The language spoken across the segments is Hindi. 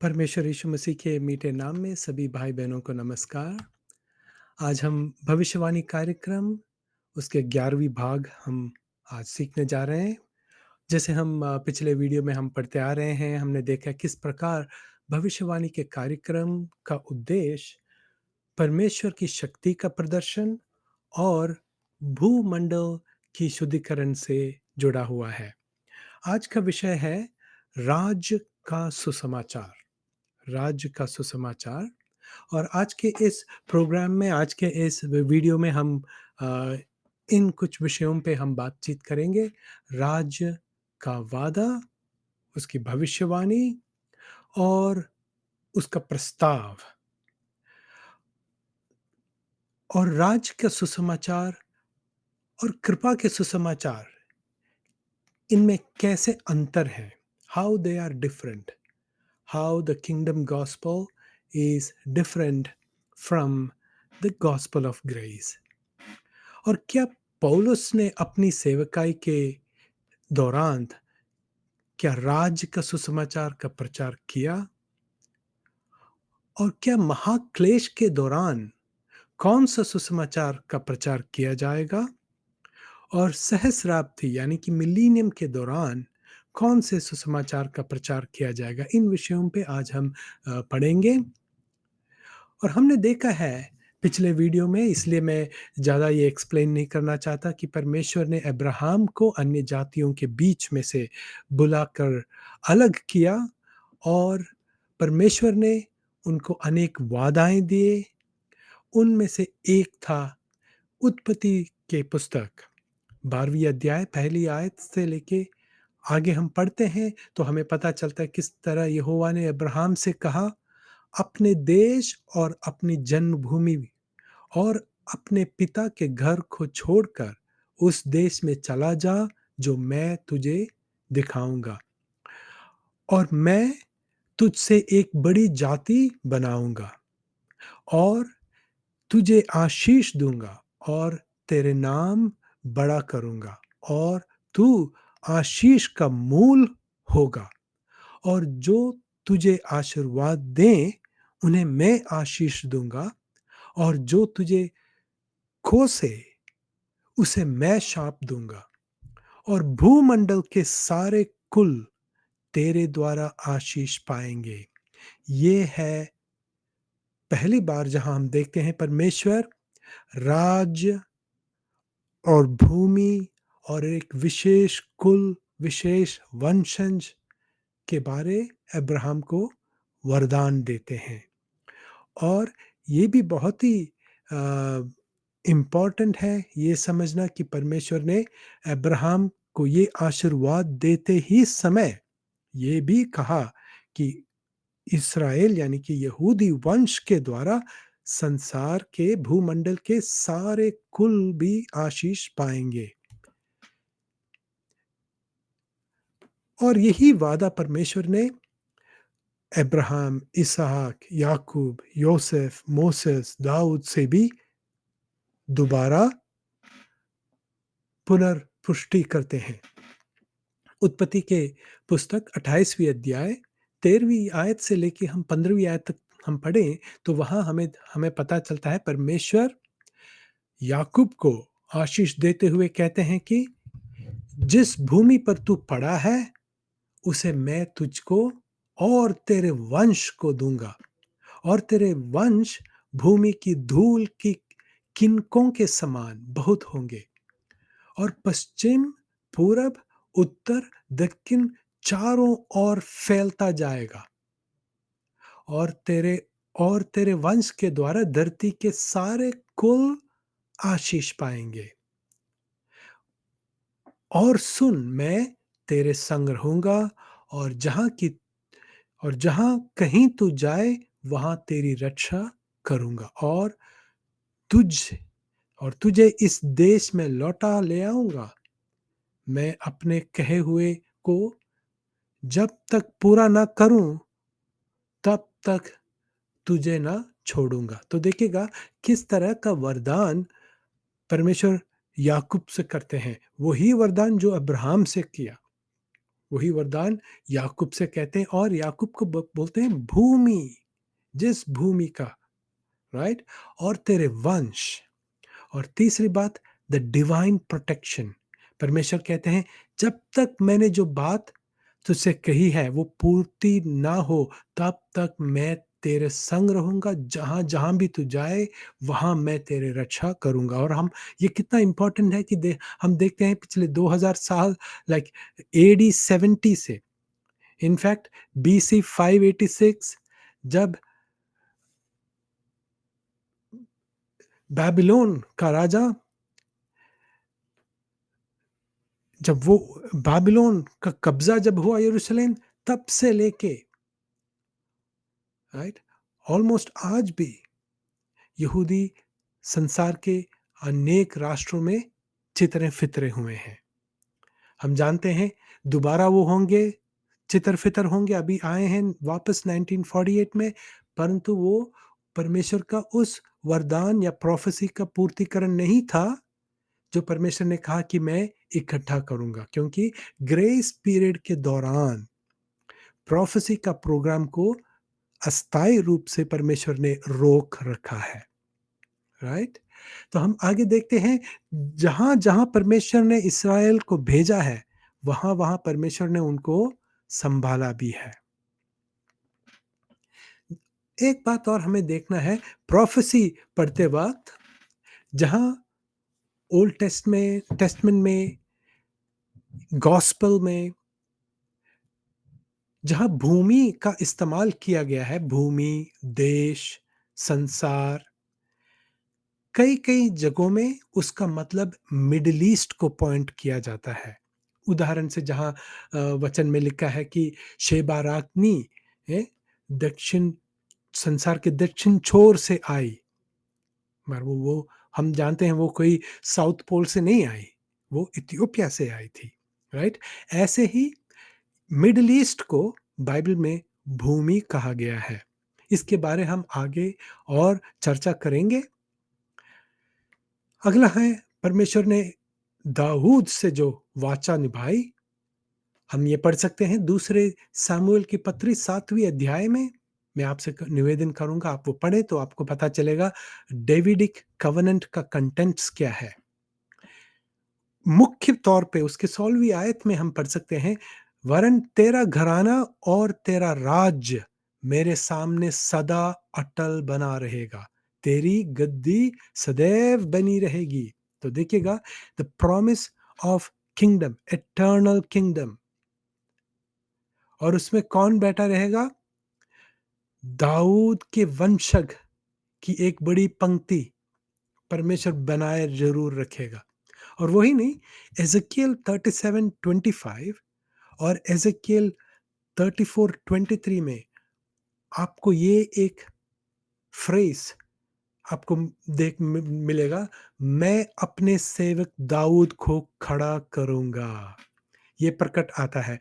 परमेश्वर यीशु मसीह के मीठे नाम में सभी भाई बहनों को नमस्कार। आज हम भविष्यवाणी कार्यक्रम उसके 11वीं भाग हम आज सीखने जा रहे हैं। जैसे हम पिछले वीडियो में हम पढ़ते आ रहे हैं, हमने देखा किस प्रकार भविष्यवाणी के कार्यक्रम का उद्देश्य परमेश्वर की शक्ति का प्रदर्शन और भूमंडल की शुद्धिकरण से जुड़ा हुआ है। आज का विषय है राज्य का सुसमाचार। राज्य का सुसमाचार। और आज के इस प्रोग्राम में, आज के इस वीडियो में हम अ, इन कुछ विषयों पे हम बातचीत करेंगे। राज्य का वादा, उसकी भविष्यवाणी और उसका प्रस्ताव। और राज्य का सुसमाचार और कृपा के सुसमाचार, इनमें कैसे अंतर है? How they are different, how the kingdom gospel is different from the gospel of grace. और क्या पौलुस ने अपनी सेवकाई के दौरान क्या राज्य का सुसमाचार का प्रचार किया? और क्या महाक्लेश के दौरान कौन सा सुसमाचार का प्रचार किया जाएगा? और सहस्राब्दी यानी कि मिलीनियम के दौरान कौन से सुसमाचार का प्रचार किया जाएगा? इन विषयों पे आज हम पढ़ेंगे। और हमने देखा है पिछले वीडियो में, इसलिए मैं ज़्यादा ये एक्सप्लेन नहीं करना चाहता, कि परमेश्वर ने अब्राहम को अन्य जातियों के बीच में से बुलाकर अलग किया और परमेश्वर ने उनको अनेक वादाएं दिए। उनमें से एक था उत्पत्ति के पुस्तक 12वीं अध्याय पहली आयत से लेके आगे हम पढ़ते हैं तो हमें पता चलता है किस तरह यहोवा ने अब्राहम से कहा, अपने देश और अपनी जन्मभूमि और अपने पिता के घर को छोड़कर उस देश में चला जा जो मैं तुझे दिखाऊंगा, और मैं तुझसे एक बड़ी जाति बनाऊंगा और तुझे आशीष दूंगा और तेरे नाम बड़ा करूंगा और तू आशीष का मूल होगा, और जो तुझे आशीर्वाद दें उन्हें मैं आशीष दूंगा, और जो तुझे कोसे उसे मैं शाप दूंगा, और भूमंडल के सारे कुल तेरे द्वारा आशीष पाएंगे। ये है पहली बार जहां हम देखते हैं परमेश्वर राज्य और भूमि और एक विशेष कुल, विशेष वंशज के बारे अब्राहम को वरदान देते हैं। और ये भी बहुत ही इम्पॉर्टेंट है ये समझना कि परमेश्वर ने अब्राहम को ये आशीर्वाद देते ही समय ये भी कहा कि इस्राएल यानी कि यहूदी वंश के द्वारा संसार के भूमंडल के सारे कुल भी आशीष पाएंगे। और यही वादा परमेश्वर ने अब्राहम, इसहाक, याकूब, योसेफ, मोसेस, दाऊद से भी दोबारा पुनर्पुष्टि करते हैं। उत्पत्ति के पुस्तक 28वीं अध्याय 13वीं आयत से लेके हम 15वीं आयत तक हम पढ़ें तो वहां हमें हमें पता चलता है परमेश्वर याकूब को आशीष देते हुए कहते हैं कि जिस भूमि पर तू पड़ा है उसे मैं तुझको और तेरे वंश को दूंगा, और तेरे वंश भूमि की धूल की किनकों के समान बहुत होंगे, और पश्चिम, पूरब, उत्तर, दक्षिण चारों ओर फैलता जाएगा, और तेरे वंश के द्वारा धरती के सारे कुल आशीष पाएंगे। और सुन, मैं तेरे संग रहूंगा, और जहां कहीं तू जाए वहां तेरी रक्षा करूंगा, तुझ तुझे इस देश में लौटा ले आऊंगा। मैं अपने कहे हुए को जब तक पूरा ना करूं तब तक तुझे ना छोड़ूंगा। तो देखिएगा किस तरह का वरदान परमेश्वर याकूब से करते हैं, वही वरदान जो अब्राहम से किया। वही वरदान याकूब से कहते हैं और याकूब को बोलते हैं भूमि, जिस भूमि का, राइट, और तेरे वंश। और तीसरी बात, द डिवाइन प्रोटेक्शन। परमेश्वर कहते हैं जब तक मैंने जो बात तुझसे कही है वो पूर्ति ना हो तब तक मैं तेरे संग रहूंगा, जहां जहां भी तू जाए वहां मैं तेरे रक्षा करूंगा। और हम, ये कितना इंपॉर्टेंट है कि हम देखते हैं पिछले 2000 साल, लाइक एडी 70 से, इनफैक्ट बीसी 586, जब बेबीलोन का राजा, जब वो बाबिलोन का कब्जा जब हुआ यरूशलेम, तब से लेके, राइट, ऑलमोस्ट आज भी यहूदी संसार के अनेक राष्ट्रों में चितरे फितरे हुए हैं। हम जानते हैं दोबारा वो होंगे, चितर फितर होंगे, अभी आए हैं वापस 1948 में, परंतु वो परमेश्वर का उस वरदान या प्रोफेसी का पूर्तिकरण नहीं था जो परमेश्वर ने कहा कि मैं इकट्ठा करूंगा, क्योंकि ग्रेस पीरियड के दौरान प्रोफेसी का प्रोग्राम को अस्थायी रूप से परमेश्वर ने रोक रखा है, राइट। तो हम आगे देखते हैं, जहां जहां परमेश्वर ने इस्राएल को भेजा है वहां वहां परमेश्वर ने उनको संभाला भी है। एक बात और हमें देखना है, प्रोफेसी पढ़ते वक्त, जहां ओल्ड टेस्टमेंट में, गॉस्पेल में, जहां भूमि का इस्तेमाल किया गया है, भूमि, देश, संसार, कई कई जगहों में उसका मतलब मिडिल ईस्ट को पॉइंट किया जाता है। उदाहरण से जहां वचन में लिखा है कि शेबा रागनी दक्षिण, संसार के दक्षिण छोर से आई, मगर वो हम जानते हैं वो कोई साउथ पोल से नहीं आई, वो इथियोपिया से आई थी, राइट। ऐसे ही मिडिल ईस्ट को बाइबल में भूमि कहा गया है। इसके बारे हम आगे और चर्चा करेंगे। अगला है, परमेश्वर ने दाऊद से जो वाचा निभाई, हम ये पढ़ सकते हैं दूसरे सामुएल की पत्री 7वीं अध्याय में। मैं आपसे निवेदन करूंगा आप वो पढ़े तो आपको पता चलेगा डेविडिक कवनेंट का कंटेंट्स क्या है। मुख्य तौर पे उसके 16वीं आयत में हम पढ़ सकते हैं, वरन तेरा घराना और तेरा राज्य मेरे सामने सदा अटल बना रहेगा, तेरी गद्दी सदैव बनी रहेगी। तो देखिएगा, the promise of kingdom, eternal kingdom, और उसमें कौन बैठा रहेगा? दाऊद के वंशज की एक बड़ी पंक्ति परमेश्वर बनाए जरूर रखेगा। और वही नहीं, एजेकियल 37:25 और एजेकियल 34:23 में आपको ये एक फ्रेज आपको मिलेगा, मैं अपने सेवक दाऊद को खड़ा करूंगा। ये प्रकट आता है।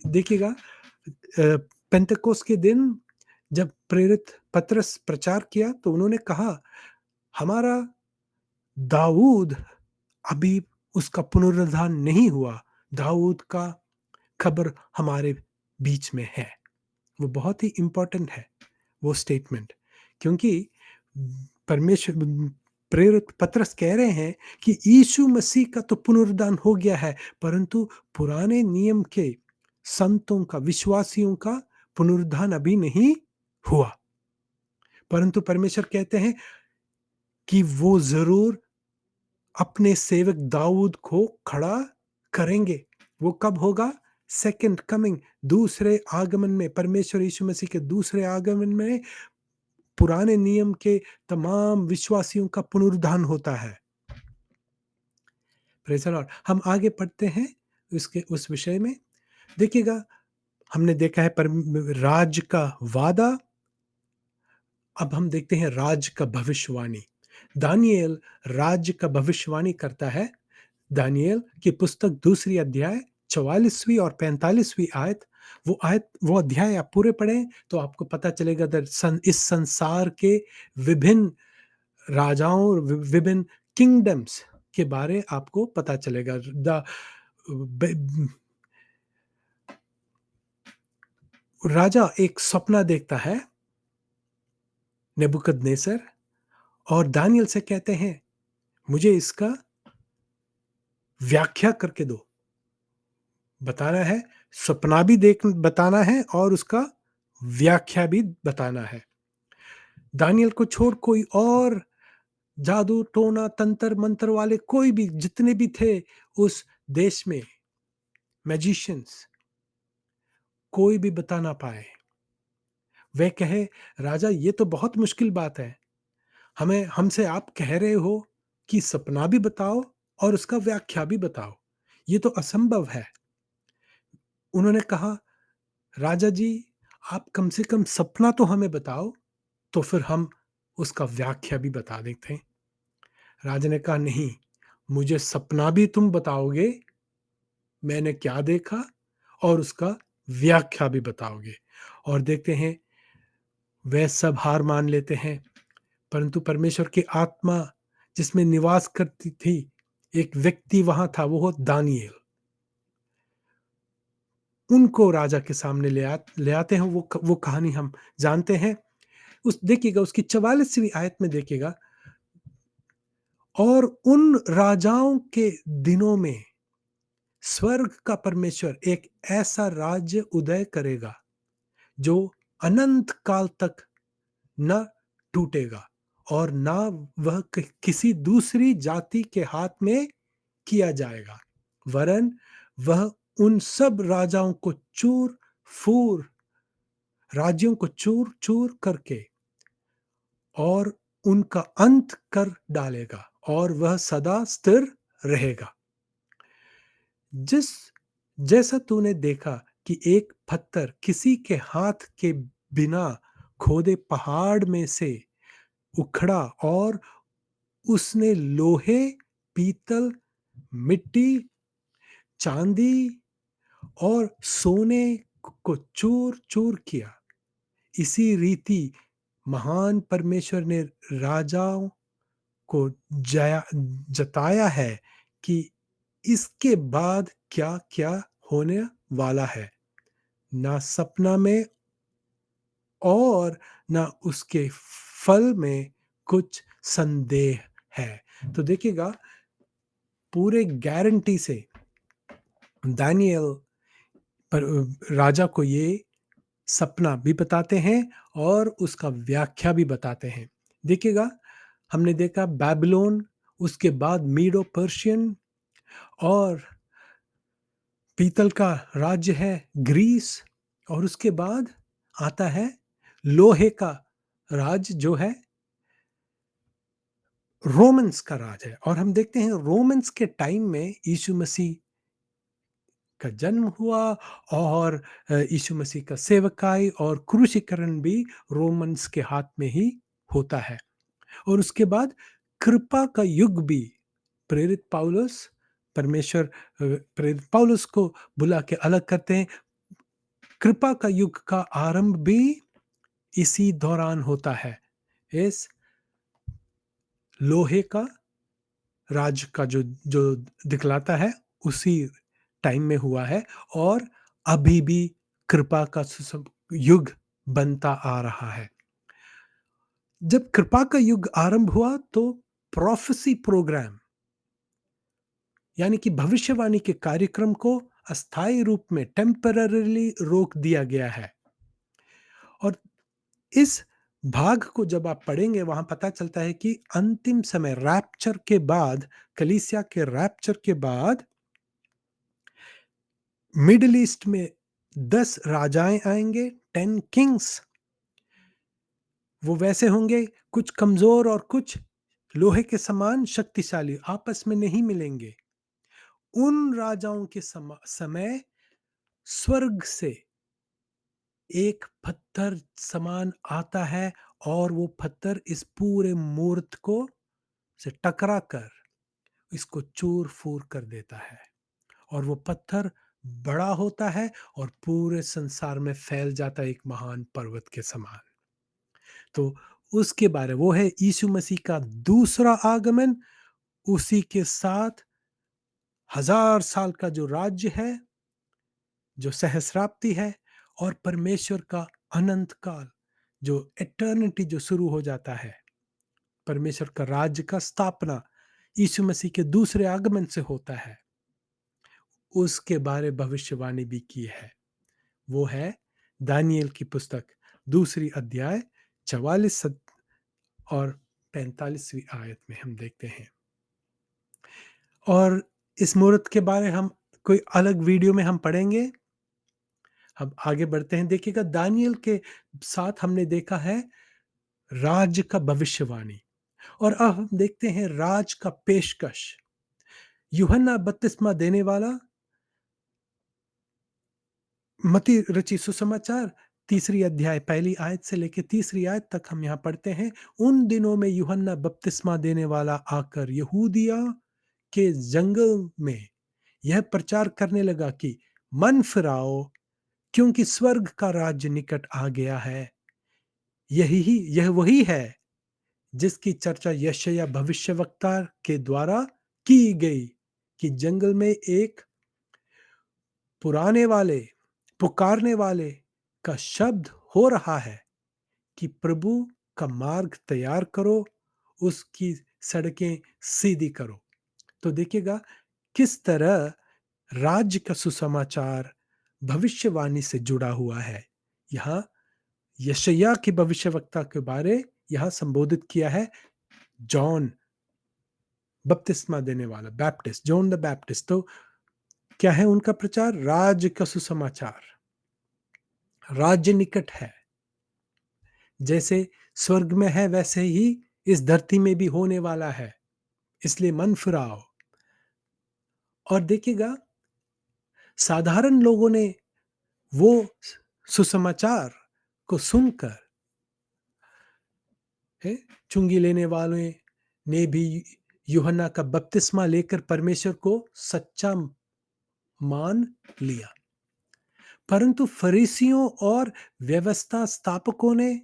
देखिएगा, पेंतकोस के दिन जब प्रेरित पतरस प्रचार किया तो उन्होंने कहा, हमारा दाऊद अभी उसका पुनरुद्धार नहीं हुआ, दाऊद का खबर हमारे बीच में है। वो बहुत ही इंपॉर्टेंट है वो स्टेटमेंट, क्योंकि परमेश्वर, प्रेरित पतरस कह रहे हैं कि यीशु मसीह का तो पुनरुद्धार हो गया है, परंतु पुराने नियम के संतों का, विश्वासियों का पुनरुद्धार अभी नहीं हुआ। परंतु परमेश्वर कहते हैं कि वो जरूर अपने सेवक दाऊद को खड़ा करेंगे। वो कब होगा? सेकंड कमिंग, दूसरे आगमन में, परमेश्वर यीशु मसीह के दूसरे आगमन में पुराने नियम के तमाम विश्वासियों का पुनरुद्धार होता है। Praise the Lord. हम आगे पढ़ते हैं उसके उस विषय में। देखिएगा, हमने देखा है पर राज का वादा, अब हम देखते हैं राज का भविष्यवाणी। दानिएल राज्य का भविष्यवाणी करता है। दानिएल की पुस्तक 2 अध्याय 44वीं और 45वीं आयत, वो अध्याय आप पूरे पढ़ें तो आपको पता चलेगा इस संसार के विभिन्न राजाओं, विभिन्न किंगडम्स के बारे आपको पता चलेगा। राजा एक सपना देखता है, नेबुकदनेस्सर, और दानियल से कहते हैं, मुझे इसका व्याख्या करके दो। बताना है, सपना भी देख बताना है और उसका व्याख्या भी बताना है। दानियल को छोड़ कोई और जादू टोना तंत्र मंत्र वाले कोई भी जितने भी थे उस देश में, मैजिशियंस, कोई भी बता ना पाए। वे कहे, राजा ये तो बहुत मुश्किल बात है, हमें हमसे आप कह रहे हो कि सपना भी बताओ और उसका व्याख्या भी बताओ, ये तो असंभव है। उन्होंने कहा, राजा जी, आप कम से कम सपना तो हमें बताओ, तो फिर हम उसका व्याख्या भी बता देते हैं। राजा ने कहा, नहीं, मुझे सपना भी तुम बताओगे, मैंने क्या देखा, और उसका व्याख्या भी बताओगे। और देखते हैं, वे सब हार मान लेते हैं, परंतु परमेश्वर की आत्मा जिसमें निवास करती थी, एक व्यक्ति वहां था, वो दानिएल। उनको राजा के सामने ले आते हैं। वो कहानी हम जानते हैं। उस देखिएगा, उसकी 44वीं आयत में देखिएगा, और उन राजाओं के दिनों में स्वर्ग का परमेश्वर एक ऐसा राज्य उदय करेगा जो अनंत काल तक न टूटेगा, और ना वह किसी दूसरी जाति के हाथ में किया जाएगा, वरन वह उन सब राजाओं को चूर फूर राज्यों को चूर चूर करके और उनका अंत कर डालेगा, और वह सदा स्थिर रहेगा। जिस जैसा तूने देखा कि एक पत्थर किसी के हाथ के बिना खोदे पहाड़ में से उखड़ा, और उसने लोहे, पीतल, मिट्टी, चांदी और सोने को चूर चूर किया, इसी रीति महान परमेश्वर ने राजाओं को जताया है कि इसके बाद क्या क्या होने वाला है। ना सपना में और ना उसके फल में कुछ संदेह है। तो देखिएगा, पूरे गारंटी से दानियल पर राजा को ये सपना भी बताते हैं और उसका व्याख्या भी बताते हैं। देखिएगा, हमने देखा बैबिलोन, उसके बाद मीडो पर्शियन, और पीतल का राज्य है ग्रीस, और उसके बाद आता है लोहे का राज्य जो है रोमन्स का राज है। और हम देखते हैं रोमन्स के टाइम में यीशु मसीह का जन्म हुआ, और यीशु मसीह का सेवकाई और क्रूसीकरण भी रोमन्स के हाथ में ही होता है। और उसके बाद कृपा का युग भी, प्रेरित पौलुस परमेश्वर प्रेरित पौलुस को बुला के अलग करते हैं। कृपा का युग का आरंभ भी इसी दौरान होता है, इस लोहे का राज का जो जो दिखलाता है उसी टाइम में हुआ है, और अभी भी कृपा का युग बनता आ रहा है। जब कृपा का युग आरंभ हुआ तो प्रोफेसी प्रोग्राम, यानी कि भविष्यवाणी के कार्यक्रम को अस्थायी रूप में टेम्पररीली रोक दिया गया है। और इस भाग को जब आप पढ़ेंगे, वहां पता चलता है कि अंतिम समय रैप्चर के बाद, कलीसिया के रैप्चर के बाद मिडिल ईस्ट में 10 राजाएं आएंगे, 10 किंग्स। वो वैसे होंगे, कुछ कमजोर और कुछ लोहे के समान शक्तिशाली, आपस में नहीं मिलेंगे। उन राजाओं के समय स्वर्ग से एक पत्थर समान आता है, और वो पत्थर इस पूरे मूर्त को से टकरा कर इसको चूर फूर कर देता है, और वो पत्थर बड़ा होता है और पूरे संसार में फैल जाता है एक महान पर्वत के समान। तो उसके बारे वो है यीशु मसीह का दूसरा आगमन, उसी के साथ 1000 साल का जो राज्य है, जो सहस्राब्दी है, और परमेश्वर का अनंत काल, जो एटर्निटी जो शुरू हो जाता है, परमेश्वर का राज्य का स्थापना यीशु मसीह के दूसरे आगमन से होता है, उसके बारे भविष्यवाणी भी की है। वो है दानियेल की पुस्तक दूसरी अध्याय 44 और 45वीं आयत में हम देखते हैं। और इस मुहूर्त के बारे हम कोई अलग वीडियो में हम पढ़ेंगे। हम आगे बढ़ते हैं। देखिएगा, दानियेल के साथ हमने देखा है राज का भविष्यवाणी, और अब हम देखते हैं राज का पेशकश। यूहन्ना बपतिस्मा देने वाला, मत्ती रची सुसमाचार तीसरी अध्याय पहली आयत से लेकर तीसरी आयत तक हम यहाँ पढ़ते हैं। उन दिनों में यूहन्ना बपतिस्मा देने वाला आकर यहूदिया के जंगल में यह प्रचार करने लगा कि मन फिराओ, क्योंकि स्वर्ग का राज्य निकट आ गया है। यह वही है जिसकी चर्चा यशायाह भविष्यवक्ता के द्वारा की गई कि जंगल में एक पुराने वाले पुकारने वाले का शब्द हो रहा है कि प्रभु का मार्ग तैयार करो, उसकी सड़कें सीधी करो। तो देखिएगा किस तरह राज्य का सुसमाचार भविष्यवाणी से जुड़ा हुआ है। यहाँ यशायाह की भविष्यवक्ता के बारे यहाँ संबोधित किया है। जॉन बपतिस्मा देने वाला, बैप्टिस्ट, जॉन द बैप्टिस्ट। तो क्या है उनका प्रचार? राज्य का सुसमाचार। राज्य निकट है, जैसे स्वर्ग में है वैसे ही इस धरती में भी होने वाला है, इसलिए मन फिराओ। और देखिएगा, साधारण लोगों ने वो सुसमाचार को सुनकर, है, चुंगी लेने वालों ने भी यूहन्ना का बपतिस्मा लेकर परमेश्वर को सच्चा मान लिया, परंतु फरीसियों और व्यवस्था स्थापकों ने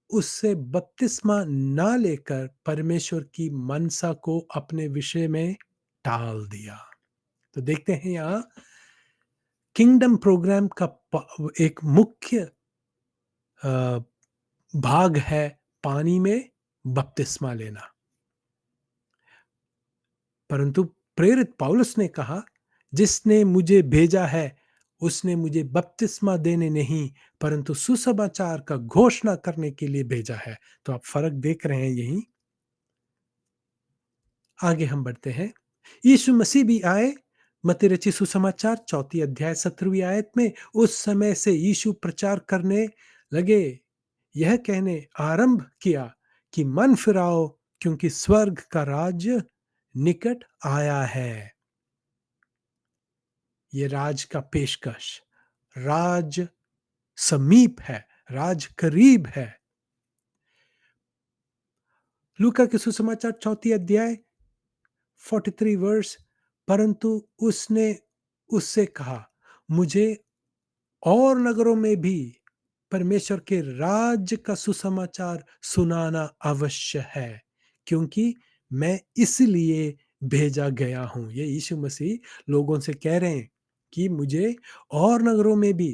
उससे बपतिस्मा ना लेकर परमेश्वर की मनसा को अपने विषय में टाल दिया। तो देखते हैं यहाँ किंगडम प्रोग्राम का एक मुख्य भाग है पानी में बपतिस्मा लेना। परंतु प्रेरित पौलुस ने कहा, जिसने मुझे भेजा है उसने मुझे बपतिस्मा देने नहीं परंतु सुसमाचार का घोषणा करने के लिए भेजा है। तो आप फर्क देख रहे हैं यही। आगे हम बढ़ते हैं। यीशु मसीह भी आए। मत्ती रची सुसमाचार चौथी अध्याय 17वीं आयत में, उस समय से यीशु प्रचार करने लगे, यह कहने आरंभ किया कि मन फिराओ, क्योंकि स्वर्ग का राज्य निकट आया है। ये राज का पेशकश, राज समीप है, राज करीब है। लूका के सुसमाचार चौथी अध्याय 43 वर्ष, परंतु उसने उससे कहा, मुझे और नगरों में भी परमेश्वर के राज्य का सुसमाचार सुनाना अवश्य है, क्योंकि मैं इसलिए भेजा गया हूं। ये यीशु मसीह लोगों से कह रहे हैं कि मुझे और नगरों में भी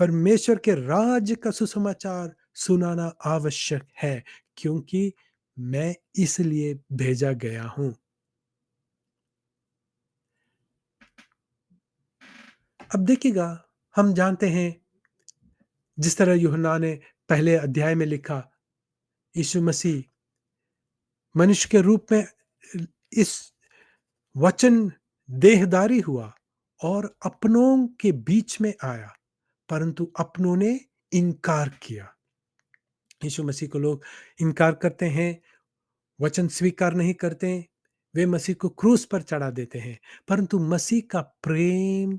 परमेश्वर के राज्य का सुसमाचार सुनाना आवश्यक है, क्योंकि मैं इसलिए भेजा गया हूं। अब देखिएगा, हम जानते हैं जिस तरह यूहन्ना ने पहले अध्याय में लिखा, यीशु मसीह मनुष्य के रूप में इस वचन देहधारी हुआ और अपनों के बीच में आया, परंतु अपनों ने इनकार किया। यीशु मसीह को लोग इनकार करते हैं, वचन स्वीकार नहीं करते, वे मसीह को क्रूस पर चढ़ा देते हैं। परंतु मसीह का प्रेम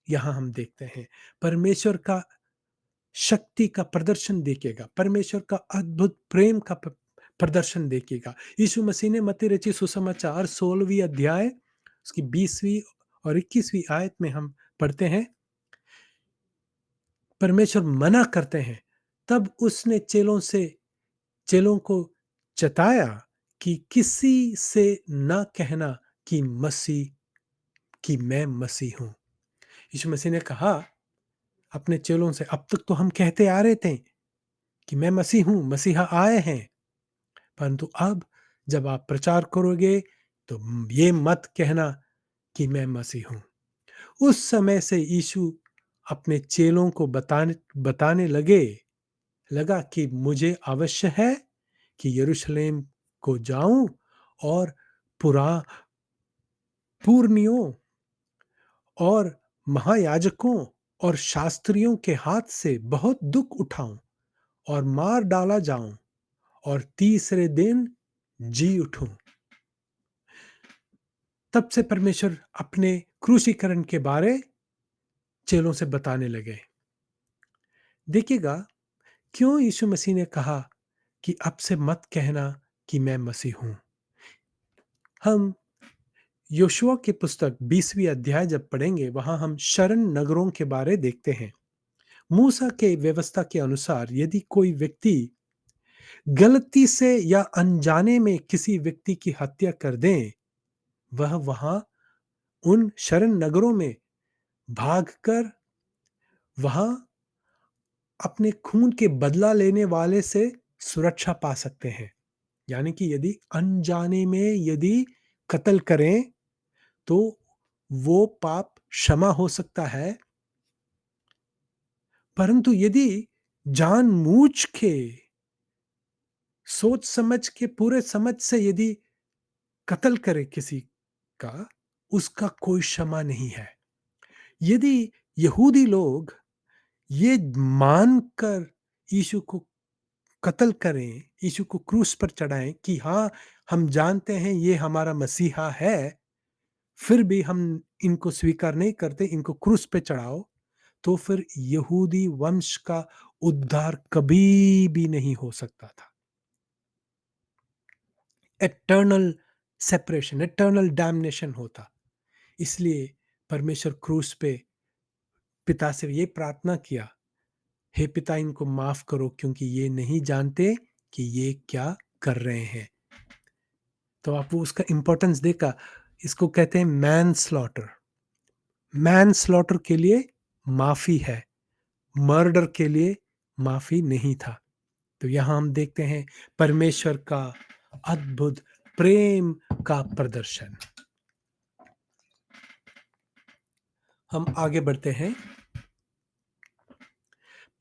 यहां हम देखते हैं। परमेश्वर का शक्ति का प्रदर्शन देखिएगा, परमेश्वर का अद्भुत प्रेम का प्रदर्शन देखिएगा। यीशु मसीह ने मत्ती रची सुसमाचार 16वीं अध्याय उसकी 20वीं और 21वीं आयत में हम पढ़ते हैं, परमेश्वर मना करते हैं, तब उसने चेलों को चताया कि किसी से ना कहना कि मैं मसीह हूं। यीशु मसीह ने कहा, अपने चेलों से, अब तक तो हम कहते आ रहे थे कि मैं मसीह हूँ, मसीहा आए हैं, परंतु अब जब आप प्रचार करोगे तो ये मत कहना कि मैं मसीह हूँ। उस समय से यीशु अपने चेलों को बताने लगा कि मुझे अवश्य है कि यरूशलेम को जाऊं और पुरा पुरनियों और महायाजकों और शास्त्रियों के हाथ से बहुत दुख उठाऊं और मार डाला जाऊं और तीसरे दिन जी उठूं। तब से परमेश्वर अपने क्रूसीकरण के बारे चेलों से बताने लगे। देखिएगा, क्यों यीशु मसीह ने कहा कि अब से मत कहना कि मैं मसीह हूं। हम योशुआ की पुस्तक 20वीं अध्याय जब पढ़ेंगे, वहां हम शरण नगरों के बारे देखते हैं। मूसा के व्यवस्था के अनुसार यदि कोई व्यक्ति गलती से या अनजाने में किसी व्यक्ति की हत्या कर दे, वह वहां उन शरण नगरों में भागकर वहां अपने खून के बदला लेने वाले से सुरक्षा पा सकते हैं। यानी कि यदि अनजाने में यदि कत्ल करें तो वो पाप क्षमा हो सकता है, परंतु यदि जानबूझ के सोच समझ के पूरे समझ से यदि कत्ल करे किसी का, उसका कोई क्षमा नहीं है। यदि यहूदी लोग ये मानकर यीशु को कत्ल करें, यीशु को क्रूस पर चढ़ाएं कि हाँ, हम जानते हैं ये हमारा मसीहा है, फिर भी हम इनको स्वीकार नहीं करते, इनको क्रूस पे चढ़ाओ, तो फिर यहूदी वंश का उद्धार कभी भी नहीं हो सकता था। एटर्नल सेपरेशन, एटर्नल डैम्नेशन होता। इसलिए परमेश्वर क्रूस पे पिता से ये प्रार्थना किया, हे पिता, इनको माफ करो क्योंकि ये नहीं जानते कि ये क्या कर रहे हैं। तो आप वो उसका इंपॉर्टेंस देखा। इसको कहते हैं मैन स्लॉटर। मैन स्लॉटर के लिए माफी है, मर्डर के लिए माफी नहीं था। तो यहां हम देखते हैं परमेश्वर का अद्भुत प्रेम का प्रदर्शन। हम आगे बढ़ते हैं।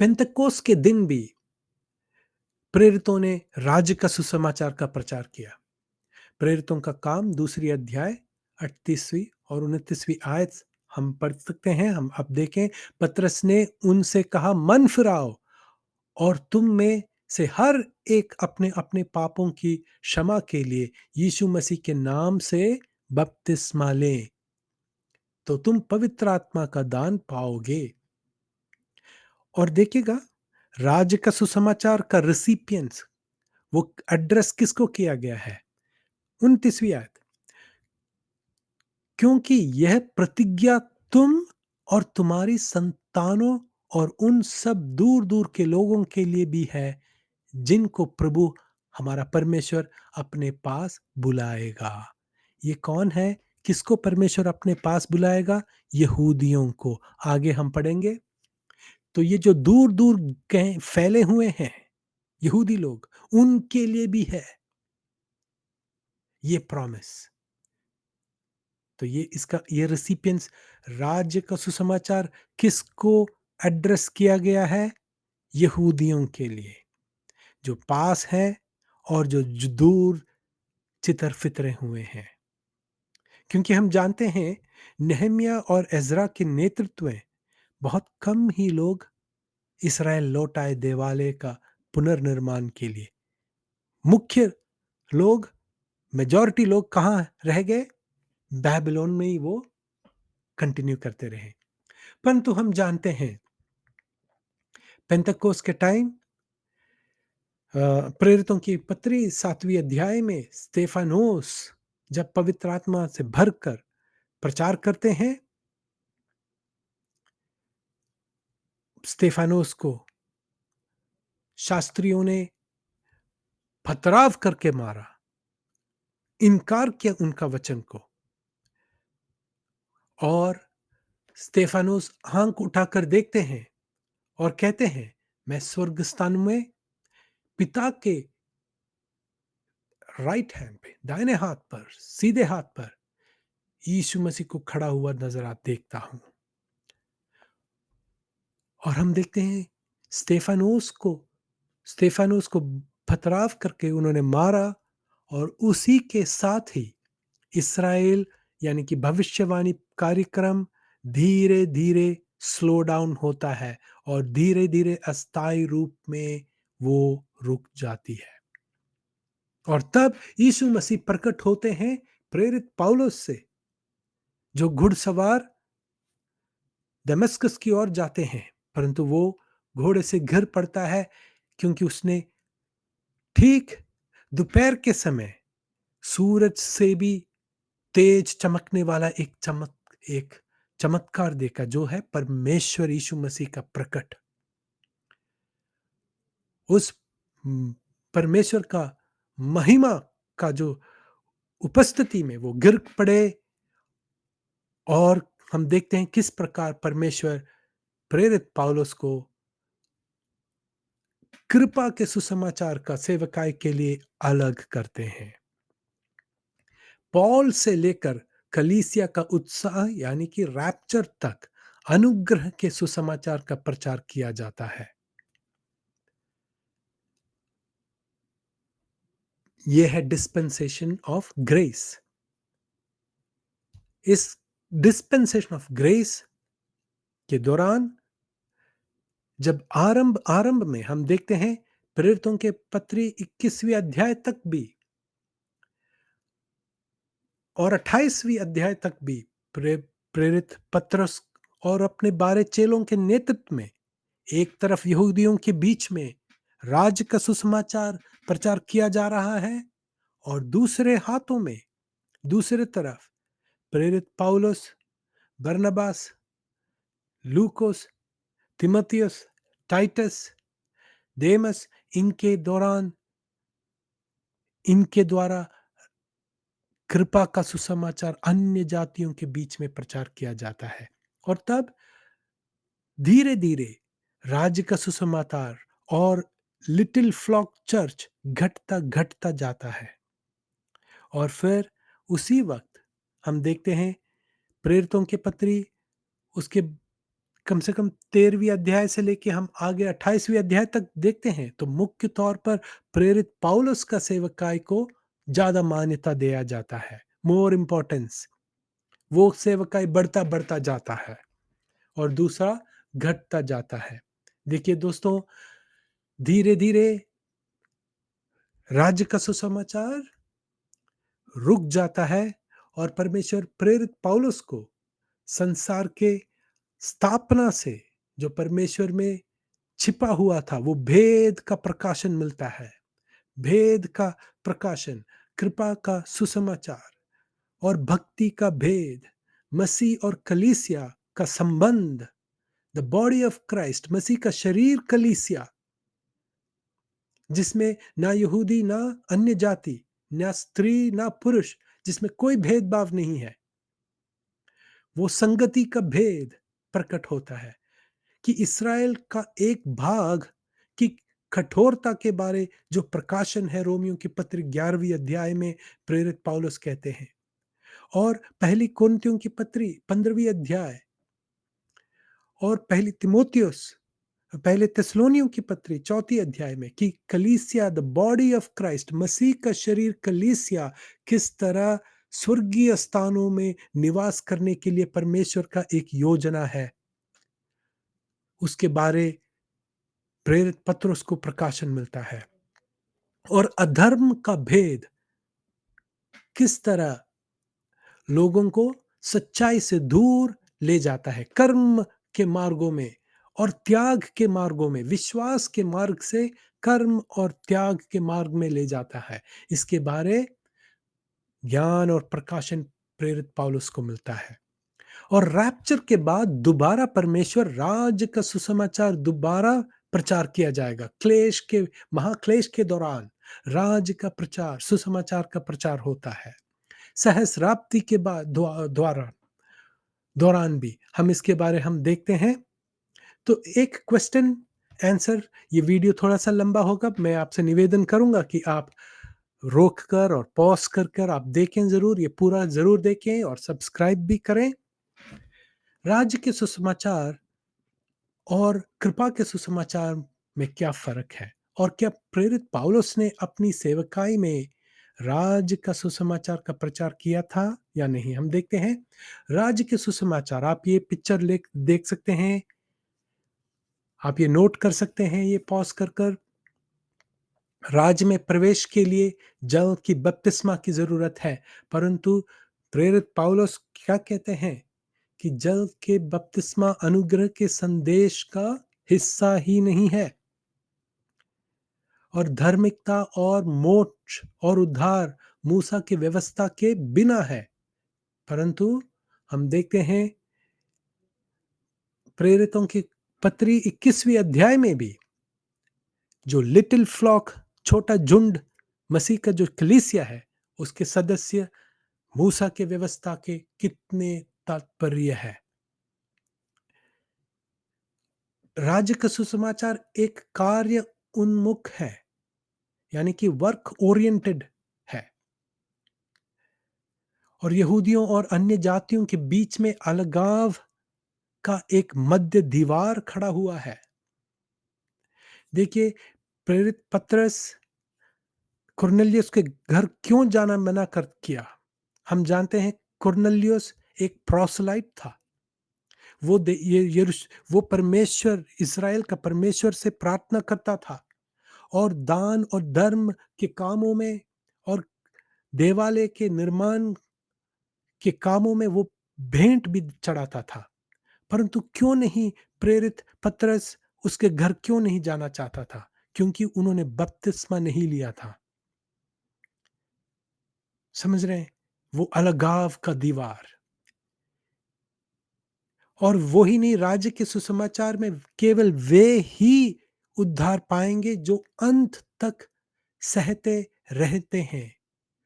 पेंतकोस के दिन भी प्रेरितों ने राज्य का सुसमाचार का प्रचार किया। प्रेरितों का काम 2 अध्याय 38वीं और 29वीं आयत हम पढ़ सकते हैं। हम अब देखें, पतरस ने उनसे कहा, मन फिराओ और तुम में से हर एक अपने अपने पापों की क्षमा के लिए यीशु मसीह के नाम से बपतिस्मा ले, तो तुम पवित्र आत्मा का दान पाओगे। और देखिएगा, राज्य का सुसमाचार का रिसिपिएंट्स, वो एड्रेस किसको किया गया है? 29वीं आयत, क्योंकि यह प्रतिज्ञा तुम और तुम्हारी संतानों और उन सब दूर दूर के लोगों के लिए भी है जिनको प्रभु हमारा परमेश्वर अपने पास बुलाएगा। ये कौन है? किसको परमेश्वर अपने पास बुलाएगा? यहूदियों को। आगे हम पढ़ेंगे। तो ये जो दूर दूर फैले हुए हैं यहूदी लोग, उनके लिए भी है ये प्रॉमिस। तो ये रेसिपिएंट्स, राज्य का सुसमाचार किसको एड्रेस किया गया है? यहूदियों के लिए, जो पास है और जो दूर चितर फितरे हुए हैं। क्योंकि हम जानते हैं नेहमिया और एजरा के नेतृत्व में बहुत कम ही लोग इसराइल लौट आए देवालय का पुनर्निर्माण के लिए। मुख्य लोग, मेजॉरिटी लोग कहाँ रह गए? बेबीलोन में ही वो कंटिन्यू करते रहे। परंतु हम जानते हैं पेंतकोस के टाइम प्रेरितों की पत्री 7वीं अध्याय में स्तेफानोस जब पवित्र आत्मा से भरकर प्रचार करते हैं, स्तेफानोस को शास्त्रियों ने पथराव करके मारा, इनकार किया उनका वचन को। और स्तेफानोस आंख उठाकर देखते हैं और कहते हैं, मैं स्वर्ग स्थान में पिता के राइट हैंड पे, दाहिने हाथ पर, सीधे हाथ पर यीशु मसीह को खड़ा हुआ नजर आ देखता हूं। और हम देखते हैं स्तेफानोस को पथराव करके उन्होंने मारा, और उसी के साथ ही इसराइल यानी कि भविष्यवाणी कार्यक्रम धीरे धीरे स्लो डाउन होता है और धीरे धीरे अस्थायी रूप में वो रुक जाती है। और तब यीशु मसीह प्रकट होते हैं प्रेरित पौलुस से, जो घुड़सवार दमिश्क की ओर जाते हैं, परंतु वो घोड़े से गिर पड़ता है, क्योंकि उसने ठीक दोपहर के समय सूरज से भी तेज चमकने वाला एक चमत्कार देखा, जो है परमेश्वर यीशु मसीह का प्रकट। उस परमेश्वर का महिमा का जो उपस्थिति में वो गिर पड़े, और हम देखते हैं किस प्रकार परमेश्वर प्रेरित पौलुस को कृपा के सुसमाचार का सेवकाई के लिए अलग करते हैं। पॉल से लेकर कलीसिया का उत्साह यानी कि रैप्चर तक अनुग्रह के सुसमाचार का प्रचार किया जाता है। यह है डिस्पेंसेशन ऑफ ग्रेस। इस डिस्पेंसेशन ऑफ ग्रेस के दौरान जब आरंभ में हम देखते हैं प्रेरितों के पत्री 21वीं अध्याय तक भी और 28वीं अध्याय तक भी प्रेरित पत्रस और अपने 12 चेलों के नेतृत्व में एक तरफ यहूदियों के बीच में राज्य का सुसमाचार प्रचार किया जा रहा है, और दूसरे तरफ प्रेरित पौलुस, बरनबास, लूकोस, तिमोथियस, टाइटस, देमस इनके द्वारा कृपा का सुसमाचार अन्य जातियों के बीच में प्रचार किया जाता है। और तब धीरे धीरे राज्य का सुसमाचार और लिटिल फ्लॉक चर्च घटता घटता जाता है। और फिर उसी वक्त हम देखते हैं प्रेरितों के पत्री उसके कम से कम 13वीं अध्याय से लेके हम आगे 28वीं अध्याय तक देखते हैं, तो मुख्य तौर पर प्रेरित पौलुस का सेवकाई को ज्यादा मान्यता दिया जाता है, मोर इंपॉर्टेंस। वो सेवकाई बढ़ता बढ़ता जाता है और दूसरा घटता जाता है। देखिए दोस्तों, धीरे धीरे राज्य का सुसमाचार रुक जाता है और परमेश्वर प्रेरित पौलुस को संसार के स्थापना से जो परमेश्वर में छिपा हुआ था वो भेद का प्रकाशन मिलता है। भेद का प्रकाशन, कृपा का सुसमाचार और भक्ति का भेद, मसीह और कलीसिया का संबंध, द बॉडी ऑफ क्राइस्ट, मसीह का शरीर कलीसिया, जिसमें ना यहूदी ना अन्य जाति, ना स्त्री ना पुरुष, जिसमें कोई भेदभाव नहीं है, वो संगति का भेद प्रकट होता है कि इस्राएल का एक भाग की कठोरता के बारे जो प्रकाशन है रोमियों की पत्र 11वीं अध्याय में प्रेरित पौलुस कहते हैं, और पहली कुरिन्थियों की पत्री 15वीं अध्याय और पहले थिस्सलुनीयों की पत्री 4th अध्याय में कि कलीसिया, द बॉडी ऑफ क्राइस्ट, मसीह का शरीर कलीसिया किस तरह स्वर्गीय स्थानों में निवास करने के लिए परमेश्वर का एक योजना है, उसके बारे प्रेरित पत्रुस को प्रकाशन मिलता है। और अधर्म का भेद किस तरह लोगों को सच्चाई से दूर ले जाता है, कर्म के मार्गों में और त्याग के मार्गों में, विश्वास के मार्ग से कर्म और त्याग के मार्ग में ले जाता है, इसके बारे ज्ञान और प्रकाशन प्रेरित पौलुस को मिलता है। और रैप्चर के बाद दोबारा परमेश्वर राज्य का सुसमाचार दोबारा प्रचार किया जाएगा। महाक्लेश के दौरान राज्य का प्रचार, सुसमाचार का प्रचार होता है। सहस्राब्दी के बाद दौरान भी हम इसके बारे हम देखते हैं तो एक क्वेश्चन आंसर, ये वीडियो थोड़ा-सा लंबा होगा, मैं आपसे निवेदन करूँगा कि आप रोक कर और पॉज़ कर आप देखें ज़रूर, ये पूरा ज़रूर देखें और सब्सक्राइब भी करें। राज्य के सुसमाचार और कृपा के सुसमाचार में क्या फ़र्क है? और क्या प्रेरित पौलुस ने अपनी सेवकाई में राज्य का सुसमाचार का प्रचार किया था या नहीं? हम देखते हैं, राज्य के सुसमाचार, आप ये पिक्चर लेक देख सकते हैं, आप ये नोट कर सकते हैं, ये पॉज़ कर। राज्य में प्रवेश के लिए जल की बपतिस्मा की ज़रूरत है, परंतु प्रेरित पौलुस क्या कहते हैं कि जल के बपतिस्मा अनुग्रह के संदेश का हिस्सा ही नहीं है, और धार्मिकता और मोक्ष और उद्धार मूसा की व्यवस्था के बिना है। परंतु हम देखते हैं प्रेरितों की पत्री 21वीं अध्याय में भी जो लिटिल फ्लॉक, छोटा झुंड, मसीह का जो कलीसिया है, उसके सदस्य मूसा के व्यवस्था के कितने तात्पर्य है। राज्य का सुसमाचार एक कार्य उन्मुख है, यानी कि वर्क ओरिएंटेड है, और यहूदियों और अन्य जातियों के बीच में अलगाव का एक मध्य दीवार खड़ा हुआ है। देखिए, प्रेरित पतरस कुरनेलियुस के घर क्यों जाना मना कर किया? हम जानते हैं कुरनेलियुस एक प्रोसेलाइट था। वो दे ये यरूश वो परमेश्वर, इज़राइल का परमेश्वर से प्रार्थना करता था, और दान और धर्म के कामों में और देवालय के निर्माण के कामों में वो भेंट भी चढ़ाता था। परंतु क्यों नहीं प्रेरित पतरस उसके घर क्यों नहीं जाना चाहता था? क्योंकि उन्होंने बपतिस्मा नहीं लिया था। समझ रहे हैं? वो अलगाव का दीवार। और वो ही नहीं, राज्य के सुसमाचार में केवल वे ही उद्धार पाएंगे जो अंत तक सहते रहते हैं,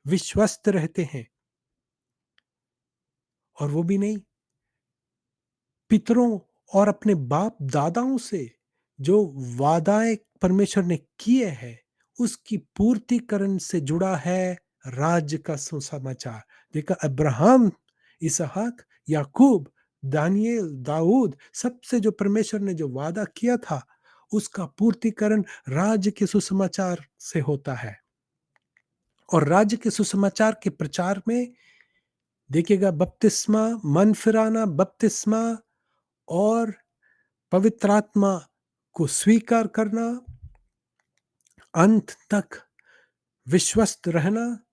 विश्वस्त रहते हैं। और वो भी नहीं, पितरों और अपने बाप दादाओं से जो वादाएं परमेश्वर ने किए हैं, उसकी पूर्तिकरण से जुड़ा है राज्य का सुसमाचार। देखा, अब्राहम, इसहाक, याकूब, दानियेल, दाऊद, सबसे जो परमेश्वर ने जो वादा किया था, उसका पूर्तिकरण राज्य के सुसमाचार से होता है। और राज्य के सुसमाचार के प्रचार में देखिएगा, बपतिस्मा, मन फिराना, बपतिस्मा और पवित्र आत्मा को स्वीकार करना, अंत तक विश्वस्त रहना,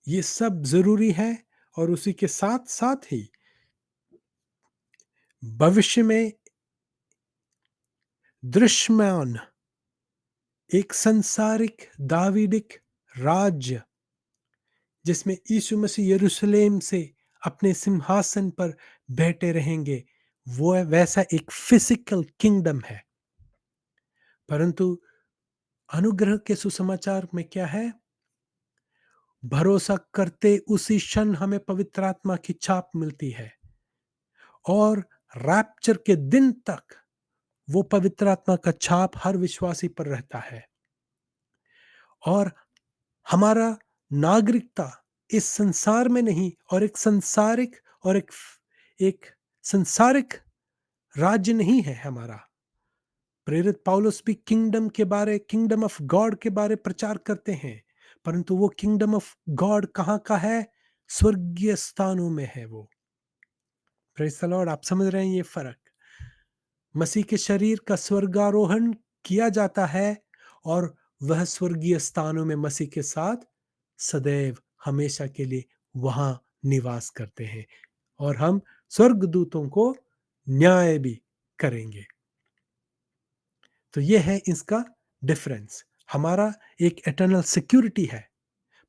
ये सब ज़रूरी है। और उसी के साथ-साथ ही भविष्य में दृश्यमान एक सांसारिक दावीदिक राज्य, जिसमें यीशु मसीह यरूशलेम से अपने सिंहासन पर बैठे रहेंगे, वो है वैसा एक फिजिकल किंगडम है। परंतु अनुग्रह के सुसमाचार में क्या है? भरोसा करते उसी क्षण हमें पवित्र आत्मा की छाप मिलती है, और रैप्चर के दिन तक वो पवित्र आत्मा का छाप हर विश्वासी पर रहता है। और हमारा नागरिकता इस संसार में नहीं, और एक संसारिक और एक संसारिक राज्य नहीं है हमारा। प्रेरित पौलुस भी किंगडम ऑफ गॉड के बारे प्रचार करते हैं, परंतु वो किंगडम ऑफ गॉड कहाँ का है? स्वर्गीय स्थानों में है वो। Praise the Lord. आप समझ रहे हैं ये फर्क? मसीह के शरीर का स्वर्गारोहण किया जाता है, और वह स्वर्गीय स्थानों में मसीह के साथ सदैव हमेशा के लिए वहां निवास करते हैं, और हम स्वर्गदूतों को न्याय भी करेंगे। तो ये है इसका डिफरेंस। हमारा एक एटर्नल सिक्योरिटी है,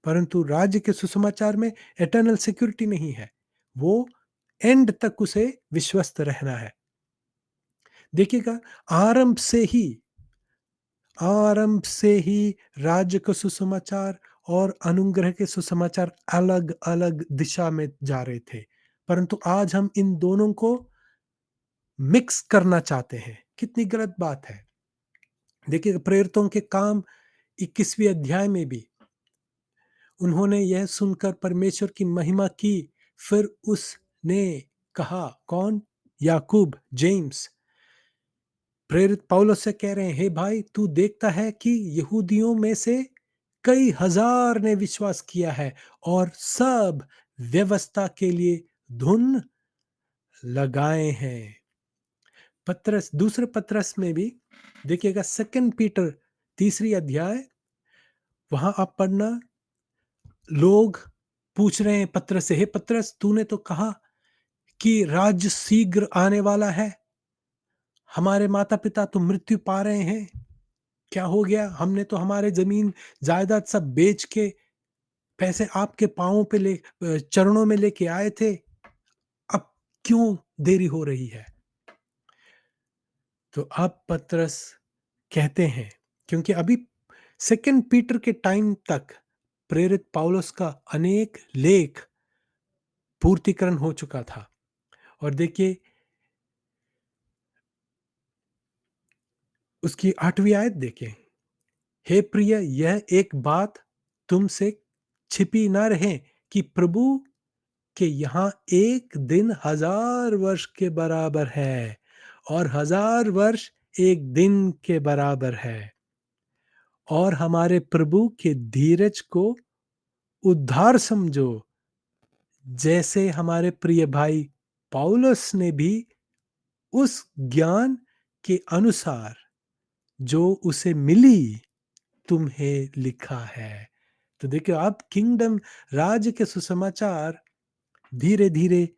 परंतु राज्य के सुसमाचार में एटर्नल सिक्योरिटी नहीं है। वो एंड तक उसे विश्वस्त रहना है। देखिएगा, आरंभ से ही राज्य का सुसमाचार और अनुग्रह के सुसमाचार अलग-अलग दिशा में जा रहे थे। परंतु आज हम इन दोनों को मिक्स करना चाहते हैं। कितनी गलत बात है। देखिए प्रेरितों के काम 21वें अध्याय में भी उन्होंने यह सुनकर परमेश्वर की महिमा की। फिर उसने कहा, कौन? याकूब, जेम्स, प्रेरित पौलुस से कह रहे हैं, हे भाई, तू देखता है कि यहूदियों में से कई हजार ने विश्वास किया है और सब व्यवस्था के लिए धुन लगाए हैं। पत्रस, दूसरे पत्रस में भी देखिएगा, सेकंड पीटर 3 अध्याय, वहां आप पढ़ना, लोग पूछ रहे हैं पत्रस से, हे पत्रस, तूने तो कहा कि राज्य शीघ्र आने वाला है, हमारे माता पिता तो मृत्यु पा रहे हैं, क्या हो गया? हमने तो हमारे जमीन जायदाद सब बेच के पैसे आपके पांवों पे चरणों में लेके आए थे, अब क्यों देरी हो रही है? तो अब पतरस कहते हैं, क्योंकि अभी सेकंड पीटर के टाइम तक प्रेरित पौलुस का अनेक लेख पूर्तिकरण हो चुका था। और देखिए उसकी 8वीं आयत देखें, हे प्रिय, यह एक बात तुमसे छिपी न रहे कि प्रभु के यहाँ एक दिन 1000 वर्ष के बराबर है और 1000 वर्ष एक दिन के बराबर है। और हमारे प्रभु के धीरज को उद्धार समझो, जैसे हमारे प्रिय भाई पौलुस ने भी उस ज्ञान के अनुसार जो उसे मिली तुम्हें लिखा है। तो देखियो, अब किंगडम, राज्य के सुसमाचार धीरे धीरे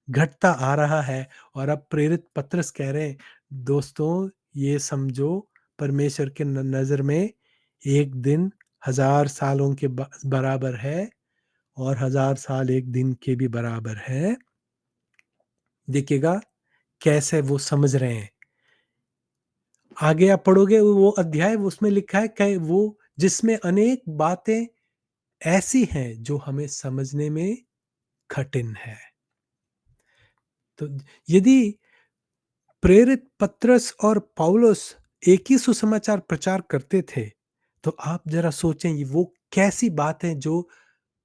घटता आ रहा है। और अब प्रेरित पत्रस कह रहे हैं, दोस्तों ये समझो, परमेश्वर के नजर में एक दिन 1000 सालों के बराबर है और 1000 साल एक दिन के भी बराबर है। देखिएगा कैसे वो समझ रहे हैं। आगे आप पढ़ोगे वो अध्याय, उसमें लिखा है कि वो जिसमें अनेक बातें ऐसी हैं जो हमें समझने में कठिन है। तो यदि प्रेरित पत्रस और पौलुस एक ही सुसमाचार प्रचार करते थे, तो आप जरा सोचें ये वो कैसी बात है जो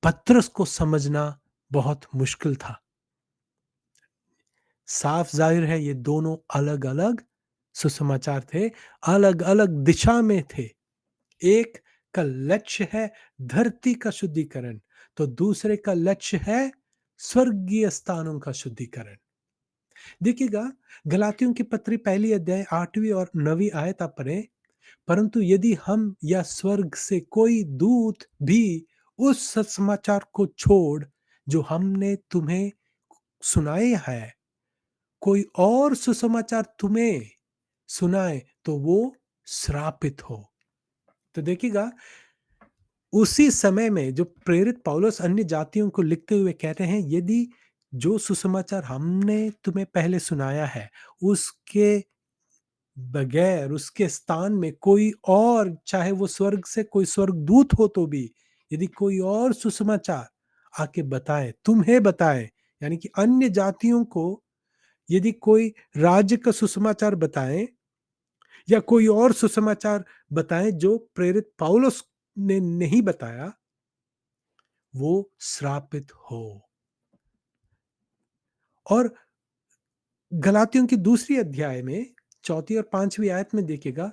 पत्रस को समझना बहुत मुश्किल था। साफ जाहिर है ये दोनों अलग अलग सुसमाचार थे, अलग अलग दिशा में थे। एक का लक्ष्य है धरती का शुद्धिकरण, तो दूसरे का लक्ष्य है स्वर्गीय स्थानों का शुद्धिकरण। देखिएगा, गलातियों की पत्री 1 अध्याय 8वीं और 9वीं आयत आप पढ़ें, परंतु यदि हम या स्वर्ग से कोई दूत भी उस सत्समाचार को छोड़ जो हमने तुम्हें सुनाया है, कोई और सुसमाचार तुम्हें सुनाए, तो वो श्रापित हो। तो देखिएगा, उसी समय में जो प्रेरित पौलुस अन्य जातियों को लिखते हुए कहते हैं, यदि जो सुसमाचार हमने तुम्हें पहले सुनाया है उसके बगैर, उसके स्थान में कोई और, चाहे वो स्वर्ग से कोई स्वर्गदूत हो तो भी, यदि कोई और सुसमाचार आके बताए, तुम्हें बताए, यानी कि अन्य जातियों को यदि कोई राज्य का सुसमाचार बताए या कोई और सुसमाचार बताए जो प्रेरित पौलुस ने नहीं बताया, वो श्रापित हो। और गलातियों की दूसरी अध्याय में 4 और 5वीं आयत में देखिएगा,